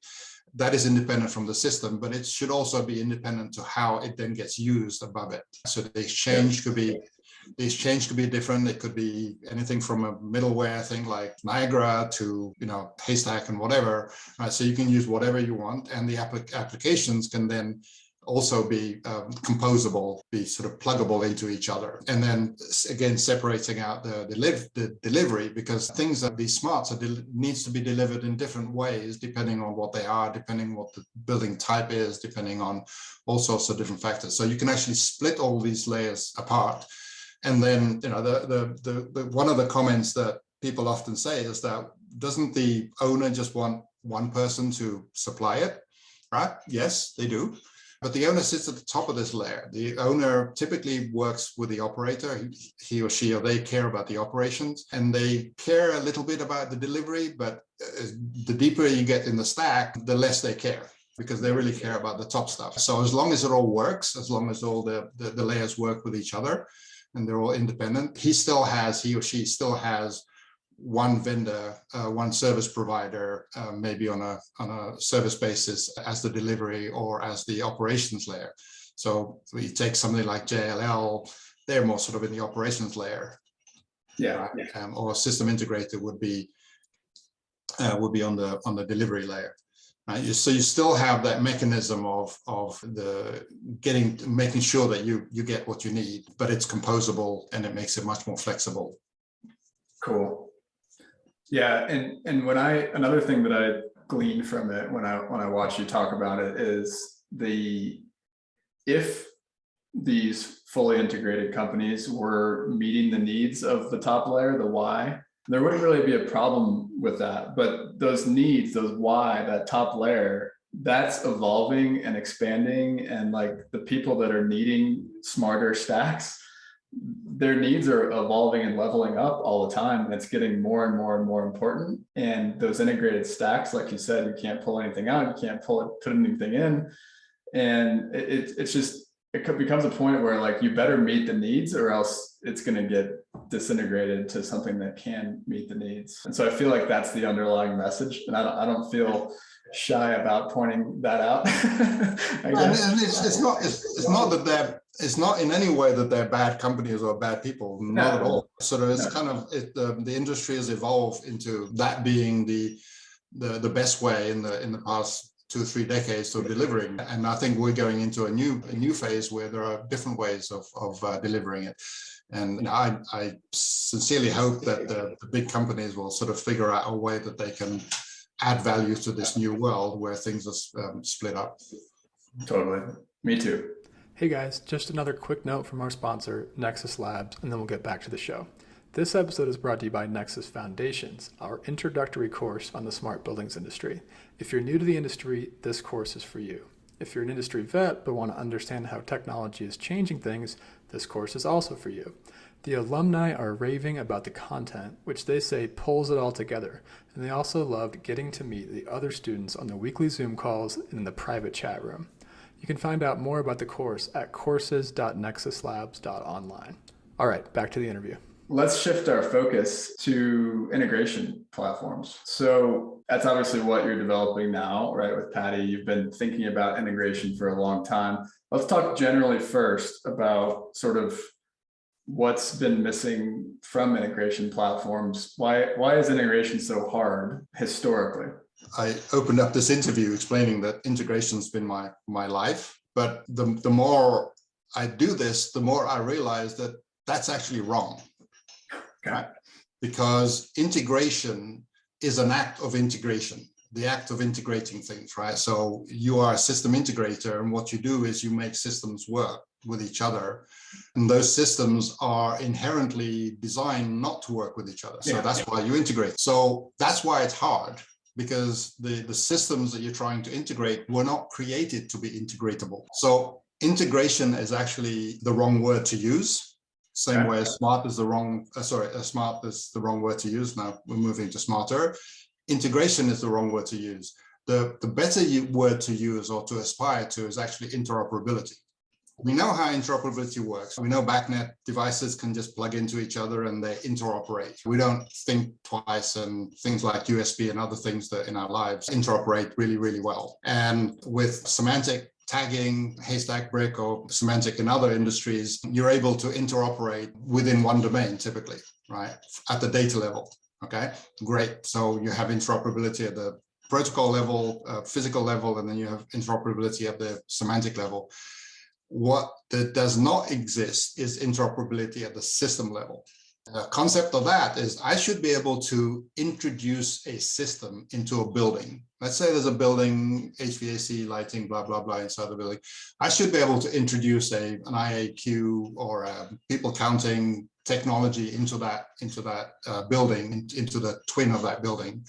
That is independent from the system, but it should also be independent to how it then gets used above it. So the exchange could be different. It could be anything from a middleware thing like Niagara to, you know, Haystack and whatever. Right, so you can use whatever you want, and the applications can then also be composable, be sort of pluggable into each other. And then again, separating out the delivery, because things that these smarts needs to be delivered in different ways, depending on what they are, depending on what the building type is, depending on all sorts of different factors. So you can actually split all these layers apart. And then, you know, the one of the comments that people often say is that, doesn't the owner just want one person to supply it, right? Yes, they do. But the owner sits at the top of this layer. The owner typically works with the operator. He or she or they care about the operations, and they care a little bit about the delivery, but the deeper you get in the stack, the less they care, because they really care about the top stuff. So as long as it all works, as long as all the layers work with each other and they're all independent, he or she still has one vendor, one service provider, maybe on a service basis as the delivery or as the operations layer. So we take something like JLL, they're more sort of in the operations layer. Yeah. Right? Or a system integrator would be on the delivery layer. Right? So you still have that mechanism of making sure that you get what you need, but it's composable and it makes it much more flexible. Cool. Yeah, and when another thing that glean from it when I watch you talk about it is if these fully integrated companies were meeting the needs of the top layer, the why, there wouldn't really be a problem with that. But those needs, those why, that top layer, that's evolving and expanding. And like the people that are needing smarter stacks, their needs are evolving and leveling up all the time. And it's getting more and more and more important. And those integrated stacks, like you said, you can't pull anything out, you can't put anything in. And it's just, becomes a point where like you better meet the needs or else it's going to get disintegrated to something that can meet the needs. And so I feel like that's the underlying message, and I don't feel shy about pointing that out. And it's not in any way that they're bad companies or bad people, not at all. So it's kind of the industry has evolved into that being the best way in the past 2 or 3 decades of delivering. And I think we're going into a new phase where there are different ways of delivering it. And I sincerely hope that the big companies will sort of figure out a way that they can add value to this new world where things are split up. Totally. Me too. Hey guys, just another quick note from our sponsor, Nexus Labs, and then we'll get back to the show. This episode is brought to you by Nexus Foundations, our introductory course on the smart buildings industry. If you're new to the industry, this course is for you. If you're an industry vet but want to understand how technology is changing things, this course is also for you. The alumni are raving about the content, which they say pulls it all together, and they also loved getting to meet the other students on the weekly Zoom calls and in the private chat room. You can find out more about the course at courses.nexuslabs.online. All right, back to the interview. Let's shift our focus to integration platforms. So that's obviously what you're developing now, right? With Padi, you've been thinking about integration for a long time. Let's talk generally first about sort of what's been missing from integration platforms. Why is integration so hard historically? I opened up this interview explaining that integration's been my life, but the more I do this, the more I realize that that's actually wrong. Right? Because integration is an act of integration, the act of integrating things, right? So you are a system integrator, and what you do is you make systems work with each other, and those systems are inherently designed not to work with each other. So that's why you integrate. So that's why it's hard, because the systems that you're trying to integrate were not created to be integratable. So integration is actually the wrong word to use. Same way as smart is the wrong word to use. Now we're moving to smarter. Integration is the wrong word to use. The better word to use or to aspire to is actually interoperability. We know how interoperability works. We know BACnet devices can just plug into each other and they interoperate. We don't think twice, and things like USB and other things that in our lives interoperate really, really well. And with semantic tagging, haystack brick, or semantic in other industries, you're able to interoperate within one domain typically, right? At the data level, okay? Great. So you have interoperability at the protocol level, physical level, and then you have interoperability at the semantic level. What does not exist is interoperability at the system level. The concept of that is I should be able to introduce a system into a building. Let's say there's a building, HVAC, lighting, blah, blah, blah inside the building. I should be able to introduce an IAQ or a people counting technology into that building, into the twin of that building.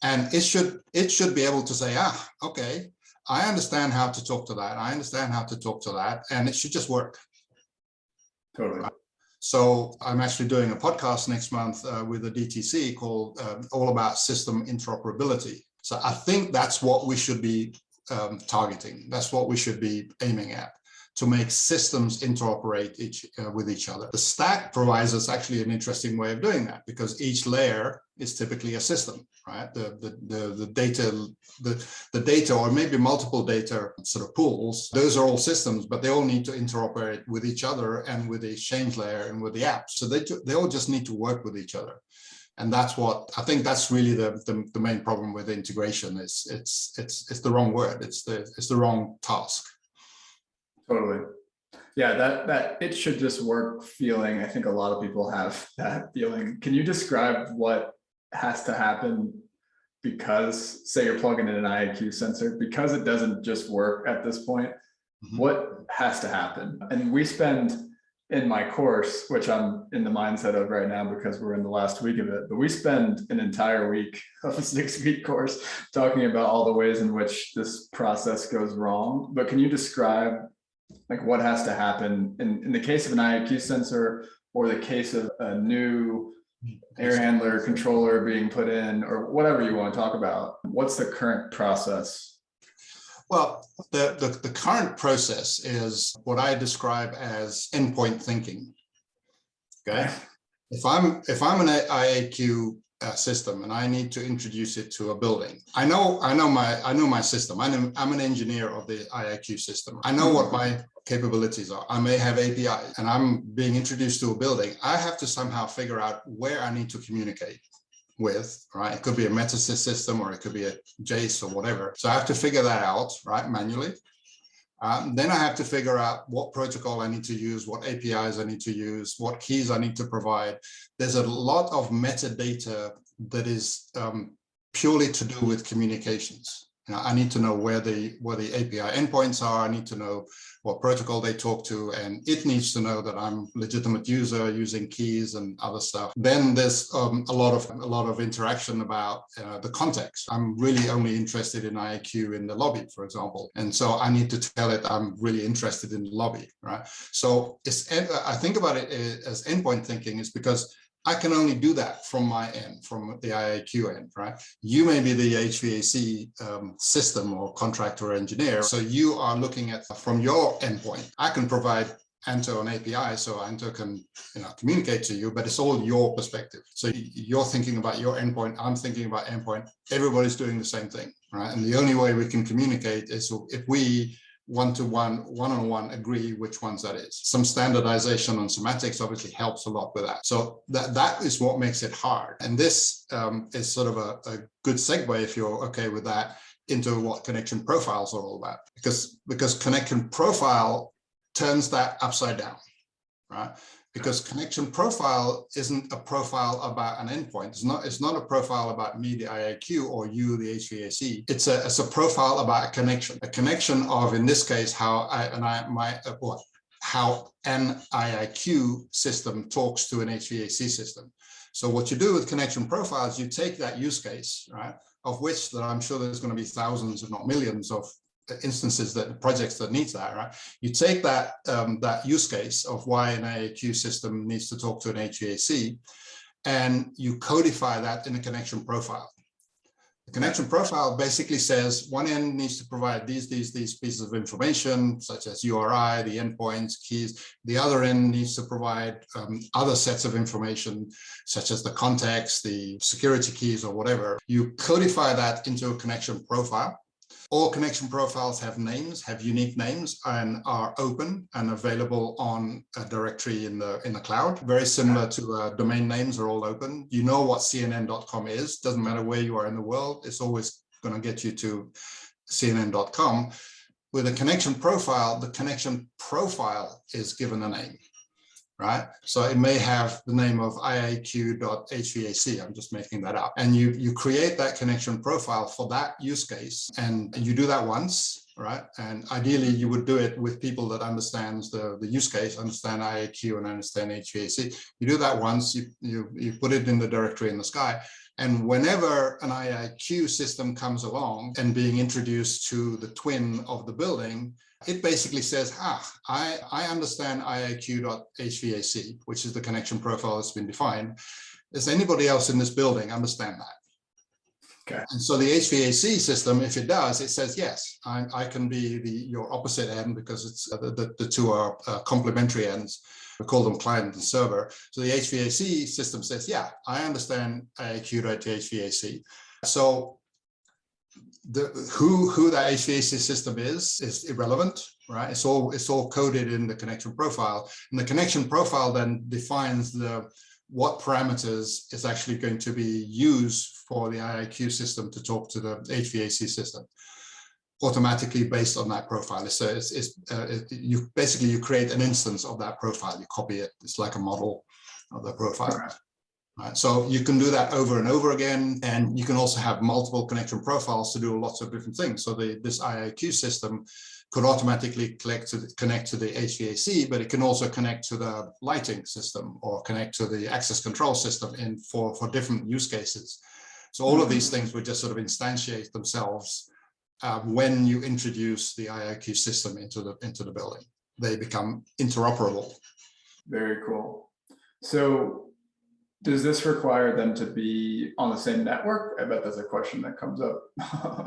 And it should be able to say, okay, I understand how to talk to that. I understand how to talk to that. And it should just work. Totally. So I'm actually doing a podcast next month with a DTC called All About System Interoperability. So I think that's what we should be targeting. That's what we should be aiming at, to make systems interoperate with each other. The stack provides us actually an interesting way of doing that, because each layer is typically a system, right? The data, or maybe multiple data sort of pools, those are all systems, but they all need to interoperate with each other and with the exchange layer and with the apps. So they all just need to work with each other. And that's what I think that's really the main problem with integration. It's the wrong word. It's the wrong task. Totally. Yeah, that it should just work feeling. I think a lot of people have that feeling. Can you describe what has to happen because, say you're plugging in an IAQ sensor, because it doesn't just work at this point, what has to happen? And we spend, in my course, which I'm in the mindset of right now because we're in the last week of it, but we spend an entire week of a 6-week course talking about all the ways in which this process goes wrong. But can you describe like what has to happen in the case of an IAQ sensor, or the case of a new air handler controller being put in, or whatever you want to talk about? What's the current process? Well, the current process is what I describe as endpoint thinking. Okay, if I'm an IAQ system and I need to introduce it to a building, I know my system. I'm an engineer of the IAQ system. I know what my capabilities are. I may have APIs, and I'm being introduced to a building. I have to somehow figure out where I need to communicate with, right? It could be a Metasys system, or it could be a JACE or whatever. So I have to figure that out, right, manually. Then I have to figure out what protocol I need to use, what APIs I need to use, what keys I need to provide. There's a lot of metadata that is purely to do with communications. I need to know where the API endpoints are. I need to know what protocol they talk to, and it needs to know that I'm a legitimate user using keys and other stuff. Then there's a lot of interaction about the context. I'm really only interested in IAQ in the lobby, for example, and so I need to tell it I'm really interested in the lobby, right? So I think about it as endpoint thinking, is because I can only do that from my end, from the IAQ end, right? You may be the HVAC system or contractor or engineer. So you are looking at from your endpoint. I can provide Anto an API so Anto can communicate to you, but it's all your perspective. So you're thinking about your endpoint, I'm thinking about endpoint. Everybody's doing the same thing, right? And the only way we can communicate is if we one-on-one agree which ones that is. Some standardization on semantics obviously helps a lot with that. So that is what makes it hard. And this is sort of a good segue, if you're okay with that, into what connection profiles are all about. Because connection profile turns that upside down, right? Because connection profile isn't a profile about an endpoint. It's not a profile about me, the IAQ, or you, the HVAC. It's a profile about a connection of, in this case, how an IAQ system talks to an HVAC system. So what you do with connection profiles, you take that use case, right, of which that I'm sure there's going to be thousands, if not millions, of instances, that projects that needs that, right? You take that that use case of why an IAQ system needs to talk to an HVAC, and you codify that in a connection profile. The connection profile basically says one end needs to provide these pieces of information, such as URI, the endpoints, keys. The other end needs to provide other sets of information, such as the context, the security keys, or whatever. You codify that into a connection profile. All connection profiles have names, have unique names, and are open and available on a directory in the cloud. Very similar to domain names are all open. You know what cnn.com is. Doesn't matter where you are in the world. It's always going to get you to cnn.com. With a connection profile, the connection profile is given a name, right? So it may have the name of IAQ.HVAC. I'm just making that up. And you create that connection profile for that use case. And you do that once, right? And ideally you would do it with people that understands the use case, understand IAQ and understand HVAC. You do that once, you put it in the directory in the sky. And whenever an IAQ system comes along and being introduced to the twin of the building, it basically says, I understand IAQ.HVAC, which is the connection profile that's been defined. Does anybody else in this building understand that? Okay. And so the HVAC system, if it does, it says, yes, I can be your opposite end, because it's the two are complementary ends. We call them client and server. So the HVAC system says, yeah, I understand IAQ.HVAC. So who that HVAC system is irrelevant, right? It's all coded in the connection profile, and the connection profile then defines what parameters is actually going to be used for the IAQ system to talk to the HVAC system automatically based on that profile. So you create an instance of that profile, you copy it. It's like a model of the profile. Right? So you can do that over and over again, and you can also have multiple connection profiles to do lots of different things. So this IAQ system could automatically connect to the HVAC, but it can also connect to the lighting system or connect to the access control system for different use cases. So all of these things would just sort of instantiate themselves when you introduce the IAQ system into the building. They become interoperable. Very cool. So does this require them to be on the same network? I bet that's a question that comes up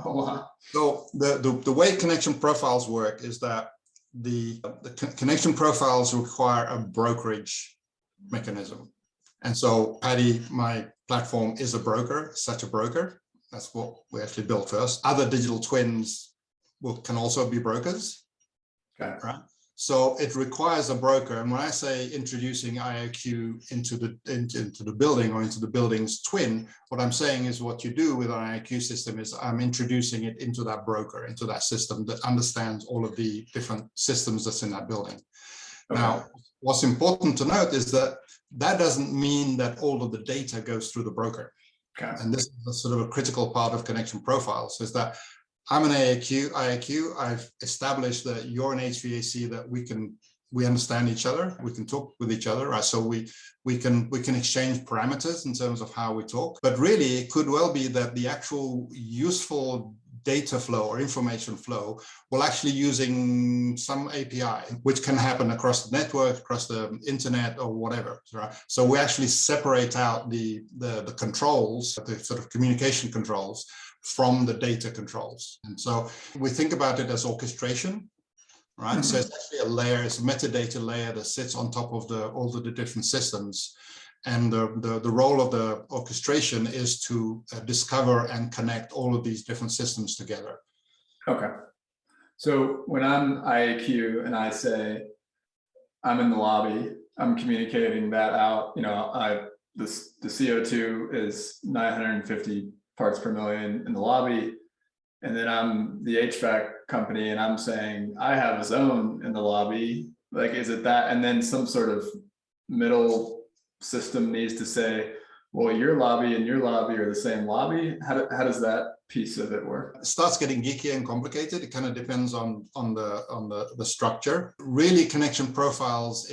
a lot. So the way connection profiles work is that the connection profiles require a brokerage mechanism. And so Padi, my platform, is a broker, such a broker. That's what we actually built first. Other digital twins can also be brokers. Okay. Right? So it requires a broker. And when I say introducing IAQ into the building or into the building's twin, what I'm saying is what you do with an IAQ system is I'm introducing it into that broker, into that system that understands all of the different systems that's in that building. Okay. Now, what's important to note is that doesn't mean that all of the data goes through the broker. Okay. And this is a sort of a critical part of connection profiles, is that I'm an IAQ. I've established that you're an HVAC, that we understand each other. We can talk with each other, right? So we can exchange parameters in terms of how we talk. But really, it could well be that the actual useful data flow or information flow will actually using some API, which can happen across the network, across the internet, or whatever. Right? So we actually separate out the controls, the sort of communication controls, from the data controls. And so we think about it as orchestration, right? Mm-hmm. So it's actually a layer, it's a metadata layer that sits on top of all of the different systems. And the role of the orchestration is to discover and connect all of these different systems together. Okay. So when I'm IAQ and I say, I'm in the lobby, I'm communicating that out, the CO2 is 950 parts per million in the lobby. And then I'm the HVAC company and I'm saying I have a zone in the lobby. Like, is it that? And then some sort of middle system needs to say, well, your lobby and your lobby are the same lobby. How does that piece of it work? It starts getting geeky and complicated. It kind of depends on the structure. Really, connection profiles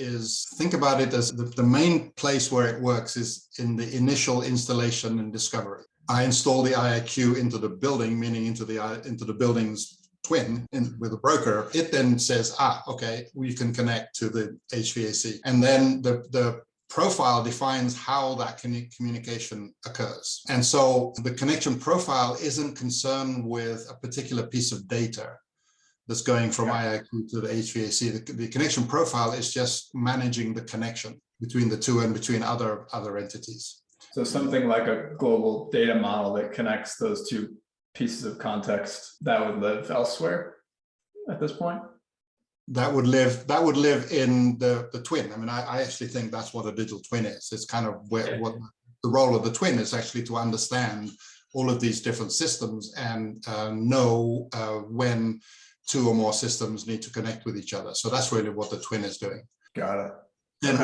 think about it as the main place where it works is in the initial installation and discovery. I install the IAQ into the building, meaning into the building's twin with a broker. It then says, okay, we can connect to the HVAC. And then the profile defines how that communication occurs. And so the connection profile isn't concerned with a particular piece of data that's going from IAQ to the HVAC. The connection profile is just managing the connection between the two and between other entities. So something like a global data model that connects those two pieces of context that would live elsewhere at this point? That would live in the twin. I mean, I actually think that's what a digital twin is. It's kind of what the role of the twin is, actually to understand all of these different systems and know when two or more systems need to connect with each other. So that's really what the twin is doing. Got it. And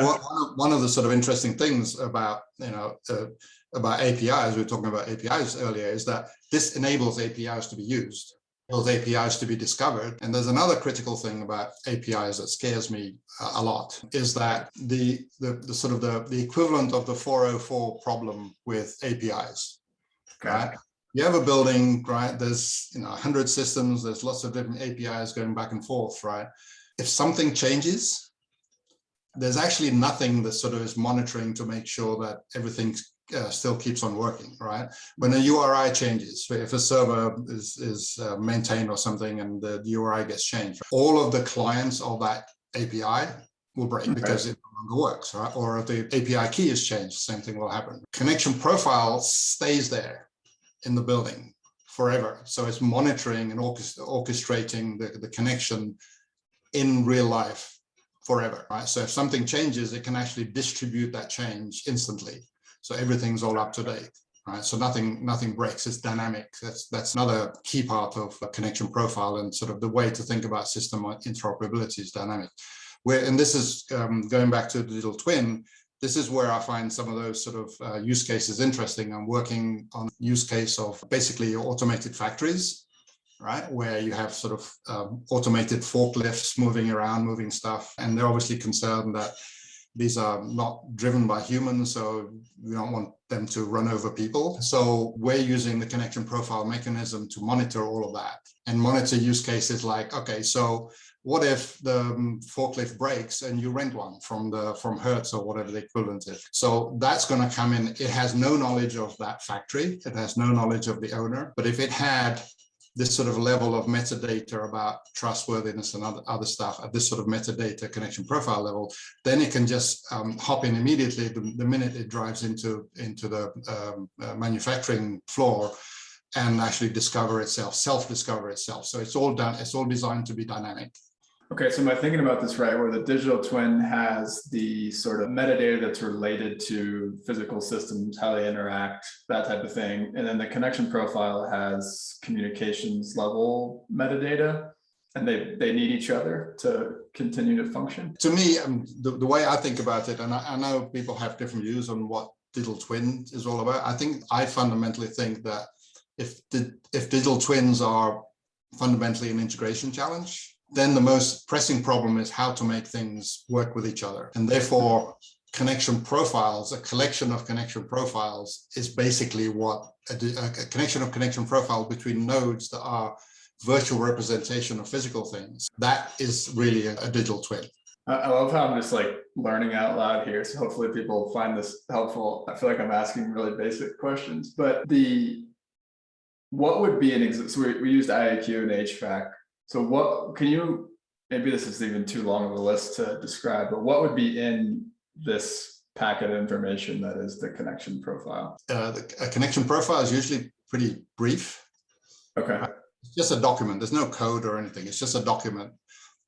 one of the sort of interesting things about APIs, we were talking about APIs earlier, is that this enables APIs to be used, enables APIs to be discovered. And there's another critical thing about APIs that scares me a lot, is that the equivalent of the 404 problem with APIs. Okay. Right? You have a building, right? There's 100 systems, there's lots of different APIs going back and forth, right? If something changes, there's actually nothing that sort of is monitoring to make sure that everything still keeps on working, right? When a URI changes, if a server is maintained or something and the URI gets changed, all of the clients of that API will break because it no longer works, right? Or if the API key is changed, the same thing will happen. Connection profile stays there in the building forever. So it's monitoring and orchestrating the connection in real life forever, right? So if something changes, it can actually distribute that change instantly. So everything's all up to date, right? So nothing breaks. It's dynamic. That's another key part of a connection profile, and sort of the way to think about system interoperability is dynamic. And this is going back to the digital twin. this is where I find some of those sort of use cases interesting. I'm working on use case of basically automated factories, right? Where you have sort of automated forklifts moving around, moving stuff. And they're obviously concerned that these are not driven by humans, so we don't want them to run over people. So we're using the connection profile mechanism to monitor all of that and monitor use cases like, okay, so what if the forklift breaks and you rent one from Hertz or whatever the equivalent is? So that's going to come in. It has no knowledge of that factory. It has no knowledge of the owner. But if it had this sort of level of metadata about trustworthiness and other stuff at this sort of metadata connection profile level, then it can just hop in immediately the minute it drives into the manufacturing floor and actually self-discover itself. So it's all designed to be dynamic. Okay, so am I thinking about this right, where the digital twin has the sort of metadata that's related to physical systems, how they interact, that type of thing, and then the connection profile has communications level metadata, and they need each other to continue to function? To me, the way I think about it, and I know people have different views on what digital twin is all about. I fundamentally think that if digital twins are fundamentally an integration challenge, then the most pressing problem is how to make things work with each other. And therefore, connection profiles, a collection of connection profiles, is basically what a connection of connection profiles between nodes that are virtual representation of physical things. That is really a digital twin. I love how I'm just like learning out loud here. So hopefully people find this helpful. I feel like I'm asking really basic questions, but what would be an example? So we used IAQ and HVAC. So what can you, maybe this is even too long of a list to describe, but what would be in this packet of information that is the connection profile? A connection profile is usually pretty brief. Okay. It's just a document. There's no code or anything. It's just a document.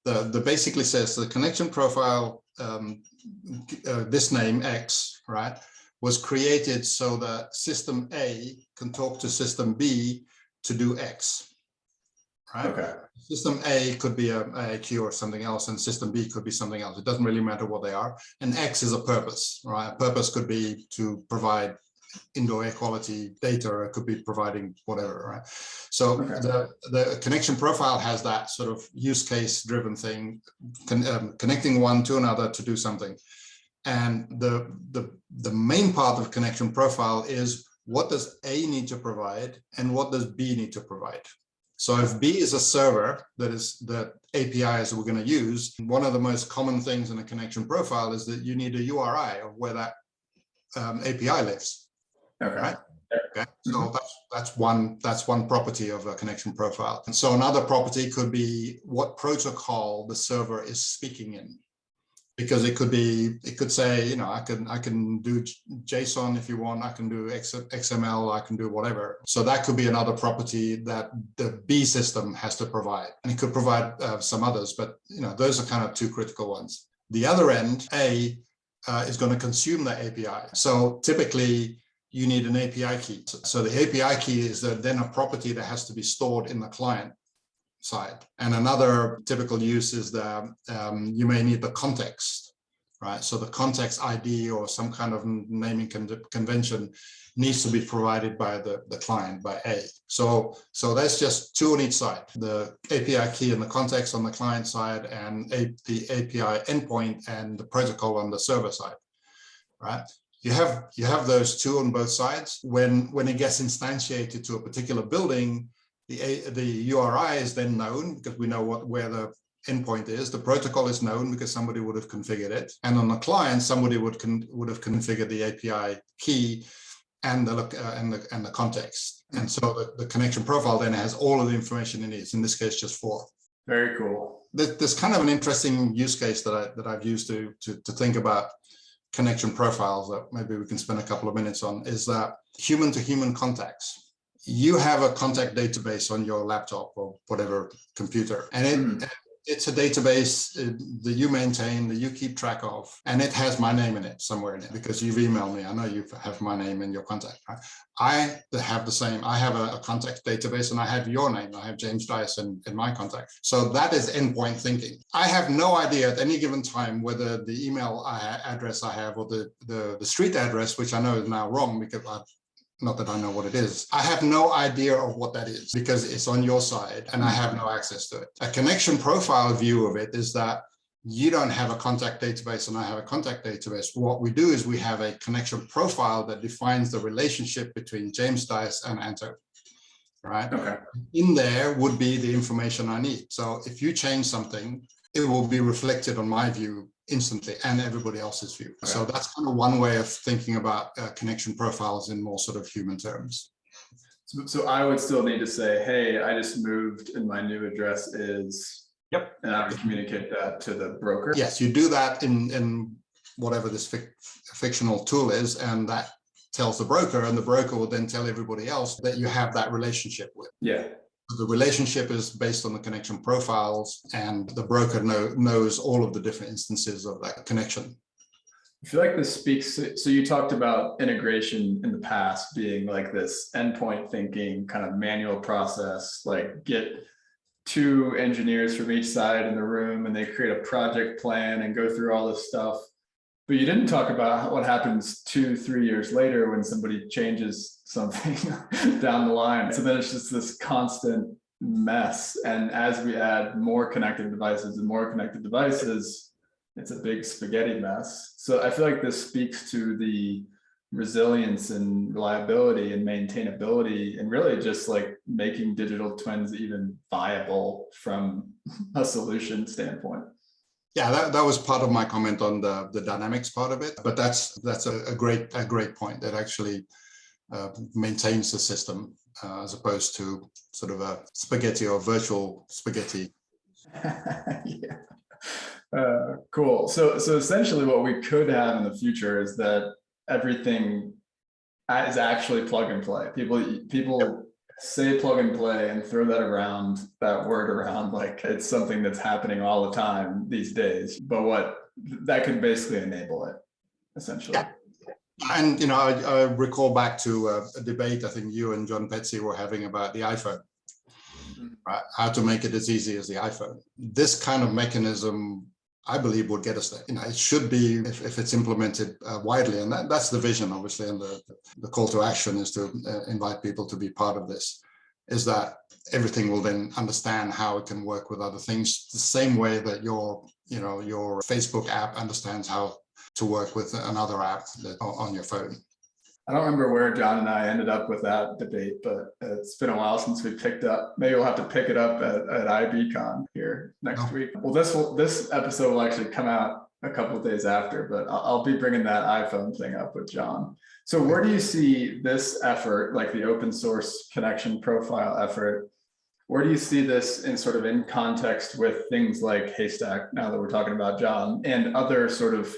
The basically says the connection profile, this name X, right, was created so that system A can talk to system B to do X. Right? Okay. System A could be a IAQ or something else, and system B could be something else. It doesn't really matter what they are. And X is a purpose, right? A purpose could be to provide indoor air quality data, or it could be providing whatever, right? So okay. the connection profile has that sort of use case driven thing, connecting one to another to do something. And the main part of connection profile is what does A need to provide and what does B need to provide. So if B is a server, that is the APIs we're going to use, one of the most common things in a connection profile is that you need a URI of where that API lives. Okay. Right? Okay. So that's one property of a connection profile. And so another property could be what protocol the server is speaking in. Because it could say, you know, I can do JSON if you want, I can do XML, I can do whatever. So that could be another property that the B system has to provide. And it could provide some others, but you know, those are kind of two critical ones. The other end, A, is going to consume that API. So typically you need an API key. So the API key is then a property that has to be stored in the client side. And another typical use is that you may need the context, right? So the context ID or some kind of naming convention needs to be provided by the client, by A. So that's just two on each side, the API key and the context on the client side, and the API endpoint and the protocol on the server side, right? You have those two on both sides. When it gets instantiated to a particular building, the URI is then known because we know where the endpoint is. The protocol is known because somebody would have configured it. And on the client, somebody would have configured the API key and the context. And so the connection profile then has all of the information it needs. In this case, just 4. Very cool. There's kind of an interesting use case that I've used to think about connection profiles that maybe we can spend a couple of minutes on, is that human-to-human contacts. You have a contact database on your laptop or whatever computer, and It's a database that you maintain, that you keep track of, and it has my name in it somewhere in it because you've emailed me. I know you have my name in your contact. Right? I have the same. I have a contact database, and I have your name. I have James Dice in my contact. So that is endpoint thinking. I have no idea at any given time whether the email address I have or the street address, which I know is now wrong because not that I know what it is. I have no idea of what that is because it's on your side and I have no access to it. A connection profile view of it is that you don't have a contact database and I have a contact database. What we do is we have a connection profile that defines the relationship between James Dice and Anto, right? Okay. In there would be the information I need. So if you change something, it will be reflected on my view instantly and everybody else's view. Okay. So that's kind of one way of thinking about connection profiles in more sort of human terms. So I would still need to say, hey, I just moved and my new address is, yep. And I would communicate that to the broker. Yes, you do that in whatever this fictional tool is, and that tells the broker, and the broker will then tell everybody else that you have that relationship with. Yeah. The relationship is based on the connection profiles, and the broker knows all of the different instances of that connection. I feel like this speaks, so you talked about integration in the past being like this endpoint thinking kind of manual process, like get 2 engineers from each side in the room and they create a project plan and go through all this stuff. But you didn't talk about what happens 2-3 years later when somebody changes something down the line. So then it's just this constant mess. And as we add more connected devices and more connected devices, it's a big spaghetti mess. So I feel like this speaks to the resilience and reliability and maintainability and really just like making digital twins even viable from a solution standpoint. Yeah, that was part of my comment on the dynamics part of it, but that's a great point that actually maintains the system as opposed to sort of a spaghetti or virtual spaghetti. Yeah. Cool. So essentially what we could have in the future is that everything is actually plug and play. People say plug and play and throw that word around like it's something that's happening all the time these days, but what that could basically enable it essentially. Yeah. And I recall back to a debate I think you and John Petsy were having about the iPhone, right? How to make it as easy as the iPhone. This kind of mechanism, I believe, would get us there. It should be if it's implemented widely, and that's the vision, obviously, and the call to action is to invite people to be part of this. Is that everything will then understand how it can work with other things, the same way that your Facebook app understands how to work with another app on your phone. I don't remember where John and I ended up with that debate, but it's been a while since we picked up. Maybe we'll have to pick it up at IBCon here next week. Well, this episode will actually come out a couple of days after, but I'll be bringing that iPhone thing up with John. So where do you see this effort, like the open source connection profile effort, where do you see this in context with things like Haystack, now that we're talking about John, and other sort of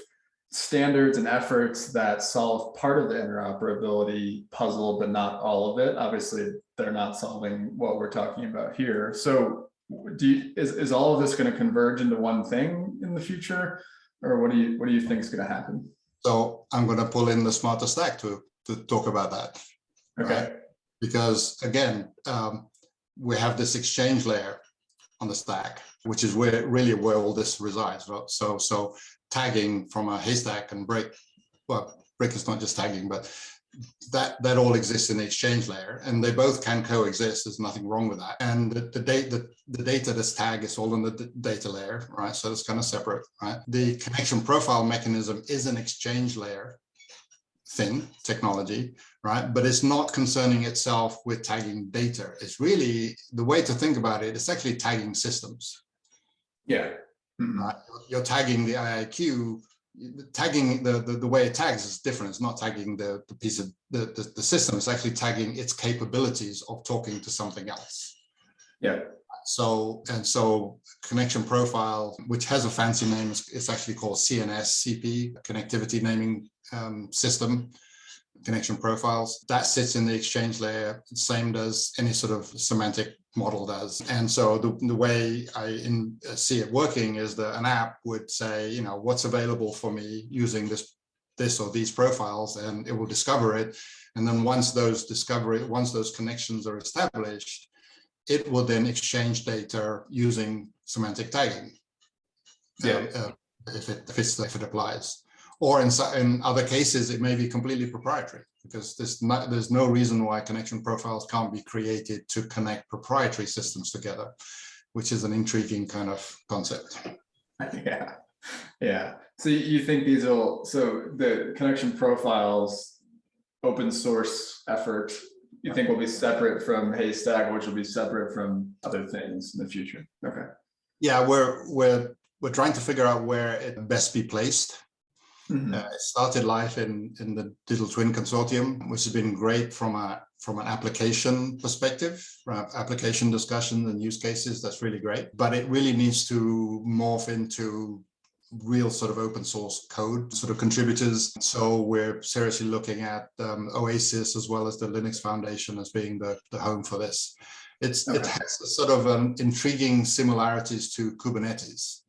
standards and efforts that solve part of the interoperability puzzle, but not all of it? Obviously, they're not solving what we're talking about here. So is all of this going to converge into one thing in the future? Or what do you think is going to happen? So I'm going to pull in the smarter stack to talk about that. Okay. Right? Because again, we have this exchange layer on the stack, which is where all this resides. Right? So tagging from a Haystack and Brick, well, Brick is not just tagging, but that all exists in the exchange layer, and they both can coexist. There's nothing wrong with that. And the data that's tagged is all in the data layer, right? So it's kind of separate, right? The connection profile mechanism is an exchange layer technology, right? But it's not concerning itself with tagging data. It's really, the way to think about it, it's actually tagging systems. Yeah. Mm-hmm. Right? You're tagging the IIQ. Tagging the way it tags is different. It's not tagging the piece of the system. It's actually tagging its capabilities of talking to something else. Yeah. So connection profile, which has a fancy name, it's actually called CNS-CP, connectivity naming system. Connection profiles that sits in the exchange layer. Same does any sort of semantic model does. And so the way I see it working is that an app would say, what's available for me using this or these profiles, and it will discover it. And then once those connections are established, it will then exchange data using semantic tagging. If it applies. Or in other cases, it may be completely proprietary, because there's no reason why connection profiles can't be created to connect proprietary systems together, which is an intriguing kind of concept. Yeah. So you think so the connection profiles open source effort, you think will be separate from Haystack, which will be separate from other things in the future? Okay. Yeah, we're trying to figure out where it best be placed. It started life in the Digital Twin Consortium, which has been great from an application perspective, application discussions and use cases. That's really great, but it really needs to morph into real sort of open source code sort of contributors. So we're seriously looking at Oasis as well as the Linux Foundation as being the home for this. It has a sort of intriguing similarities to Kubernetes.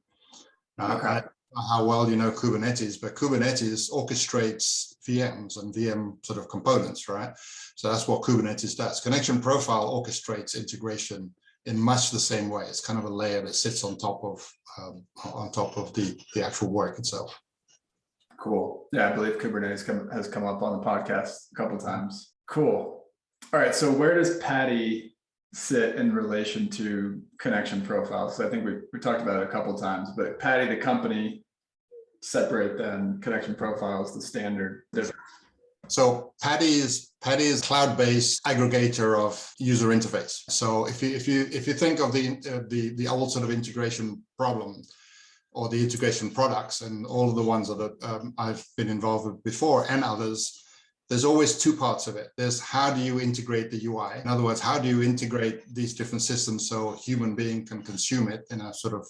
I don't know how well you know Kubernetes, but Kubernetes orchestrates VMs and VM sort of components, right? So that's what Kubernetes does. Connection Profile orchestrates integration in much the same way. It's kind of a layer that sits on top of the actual work itself. Cool. Yeah, I believe Kubernetes has come up on the podcast a couple of times. Cool. All right. So where does Padi sit in relation to connection profiles? So I think we talked about it a couple of times, but Padi, the company, separate then connection profiles, the standard. So Padi is cloud-based aggregator of user interface. So if you think of the old sort of integration problem or the integration products and all of the ones that I've been involved with before and others, there's always two parts of it. There's how do you integrate the UI? In other words, how do you integrate these different systems so a human being can consume it in a sort of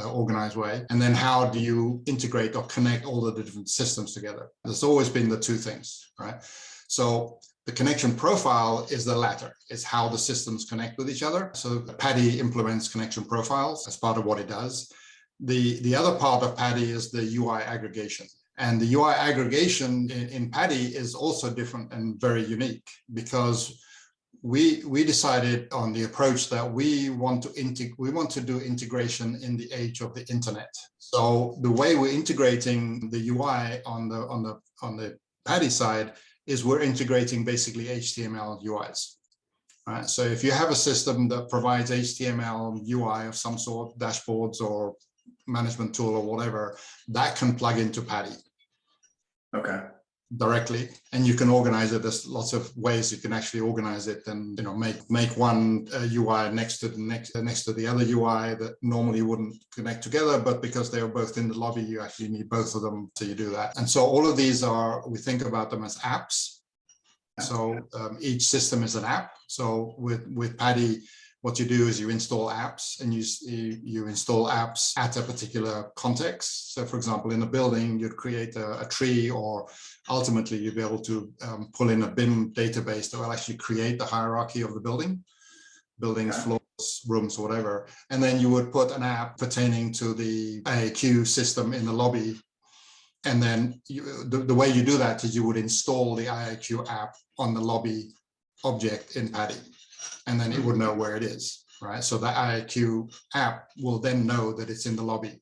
organized way? And then how do you integrate or connect all the different systems together? There's always been the two things, right? So the connection profile is the latter. It's how the systems connect with each other. So Padi implements connection profiles as part of what it does. The other part of Padi is the UI aggregation. And the UI aggregation in Padi is also different and very unique, because we decided on the approach that we want to do integration in the age of the internet. So the way we're integrating the UI on the Padi side is we're integrating basically HTML UIs. Right? So if you have a system that provides HTML UI of some sort, dashboards or management tool or whatever, that can plug into Padi. Okay. Directly, and you can organize it. There's lots of ways you can actually organize it, and make one UI next to the other UI that normally wouldn't connect together, but because they are both in the lobby, you actually need both of them, so you do that. And so all of these we think about them as apps. So each system is an app. So with Padi, what you do is you install apps, and you install apps at a particular context. So for example, in a building, you'd create a tree, or ultimately you'd be able to pull in a BIM database that will actually create the hierarchy of the buildings, floors, rooms, whatever. And then you would put an app pertaining to the IAQ system in the lobby. And then the way you do that is you would install the IAQ app on the lobby object in Padi, and then it would know where it is, right? So the IAQ app will then know that it's in the lobby,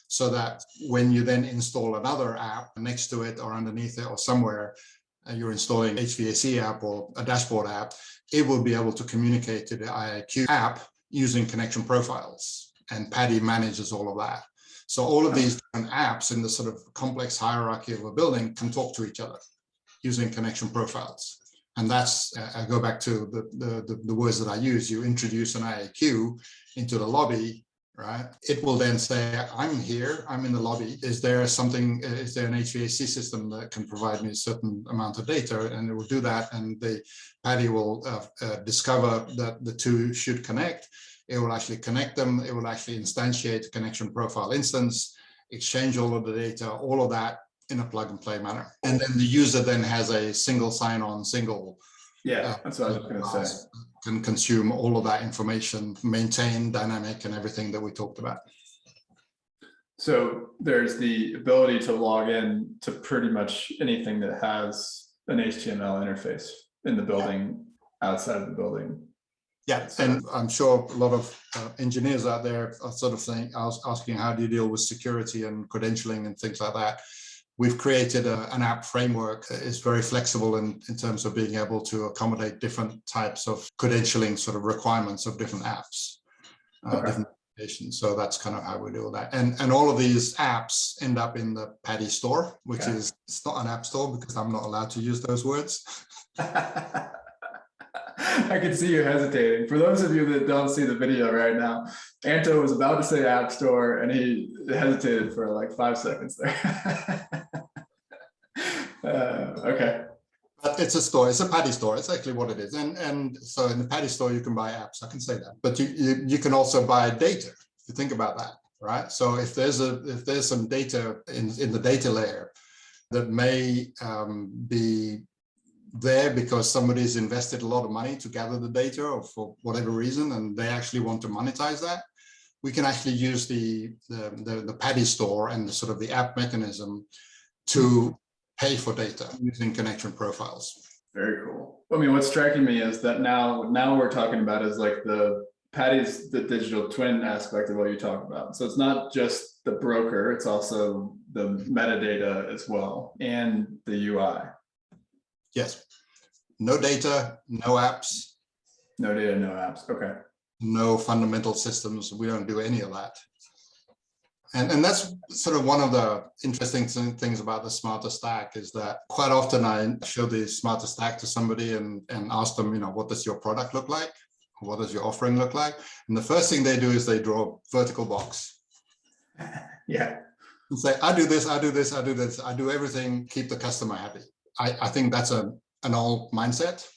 so that when you then install another app next to it or underneath it or somewhere, you're installing HVAC app or a dashboard app, it will be able to communicate to the IAQ app using connection profiles, and Padi manages all of that. So all of these different apps in the sort of complex hierarchy of a building can talk to each other using connection profiles. And that's, I go back to the words that I use. You introduce an IAQ into the lobby, right? It will then say, I'm here, I'm in the lobby. Is there an HVAC system that can provide me a certain amount of data? And it will do that. And the Padi will discover that the two should connect. It will actually connect them. It will actually instantiate a connection profile instance, exchange all of the data, all of that in a plug and play manner. And then the user then has a single sign-on, that's what I was going to say. can consume all of that information, maintain dynamic and everything that we talked about. So there's the ability to log in to pretty much anything that has an HTML interface in the building, outside of the building. Yeah, and I'm sure a lot of engineers out there are sort of saying, asking how do you deal with security and credentialing and things like that. We've created an app framework that is very flexible in terms of being able to accommodate different types of credentialing sort of requirements of different apps, different applications. So that's kind of how we do that. And all of these apps end up in the Padi store, which is, it's not an app store because I'm not allowed to use those words. I can see you hesitating. For those of you that don't see the video right now, Anto was about to say App Store and he hesitated for like 5 seconds there. Okay. But it's a store, it's a Padi store, it's actually what it is. And so in the Padi store, you can buy apps, I can say that. But you can also buy data, if you think about that, right? So if there's some data in the data layer that may be there because somebody's invested a lot of money to gather the data or for whatever reason, and they actually want to monetize that, we can actually use the Padi store and the sort of the app mechanism to pay for data using connection profiles. Very cool. I mean, what's striking me is that now we're talking about is like Padi's the digital twin aspect of what you talk about. So it's not just the broker, it's also the metadata as well and the UI. Yes. No data, no apps. No data, no apps. Okay. No fundamental systems. We don't do any of that. And that's sort of one of the interesting things about the Smarter Stack is that quite often I show the Smarter Stack to somebody and ask them, you know, what does your product look like? What does your offering look like? And the first thing they do is they draw a vertical box. Yeah. And say, I do this, I do this, I do this, I do everything, keep the customer happy. I think that's an old mindset.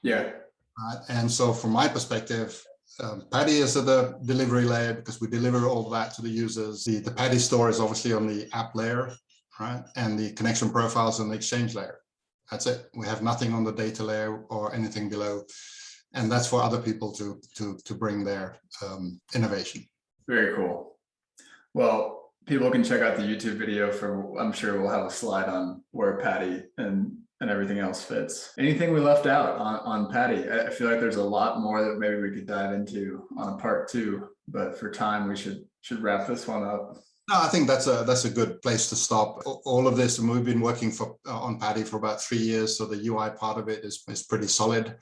Yeah. And so from my perspective, Padi is at the delivery layer because we deliver all that to the users. The Padi store is obviously on the app layer, right? And the connection profiles on the exchange layer. That's it. We have nothing on the data layer or anything below. And that's for other people to bring their innovation. Very cool. Well, people can check out the YouTube video for, I'm sure we'll have a slide on where Padi and everything else fits. Anything we left out on Padi? I feel like there's a lot more that maybe we could dive into on a part 2, but for time, we should wrap this one up. No, I think that's a good place to stop. All of this, and we've been working on Padi for about 3 years, so the UI part of it is pretty solid.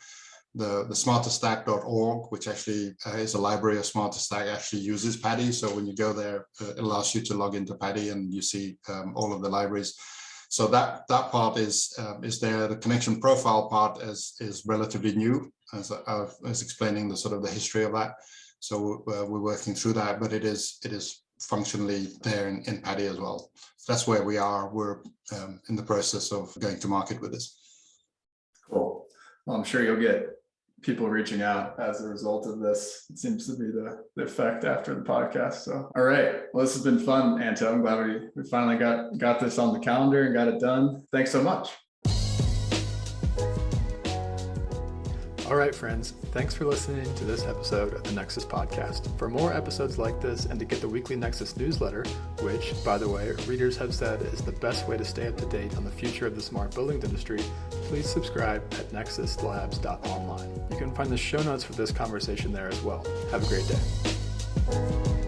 The smarterstack.org, which actually is a library of SmarterStack, actually uses Padi. So when you go there, it allows you to log into Padi and you see all of the libraries. So that part is there. The connection profile part is relatively new, as I was explaining the sort of the history of that. So we're working through that, but it is functionally there in Padi as well. So that's where we are. We're in the process of going to market with this. Cool. Well, I'm sure you'll get people reaching out as a result of this. It seems to be the effect after the podcast. So, all right. Well, this has been fun, Anto. I'm glad we finally got this on the calendar and got it done. Thanks so much. All right, friends. Thanks for listening to this episode of the Nexus Podcast. For more episodes like this and to get the weekly Nexus newsletter, which, by the way, readers have said is the best way to stay up to date on the future of the smart buildings industry, please subscribe at nexuslabs.online. You can find the show notes for this conversation there as well. Have a great day.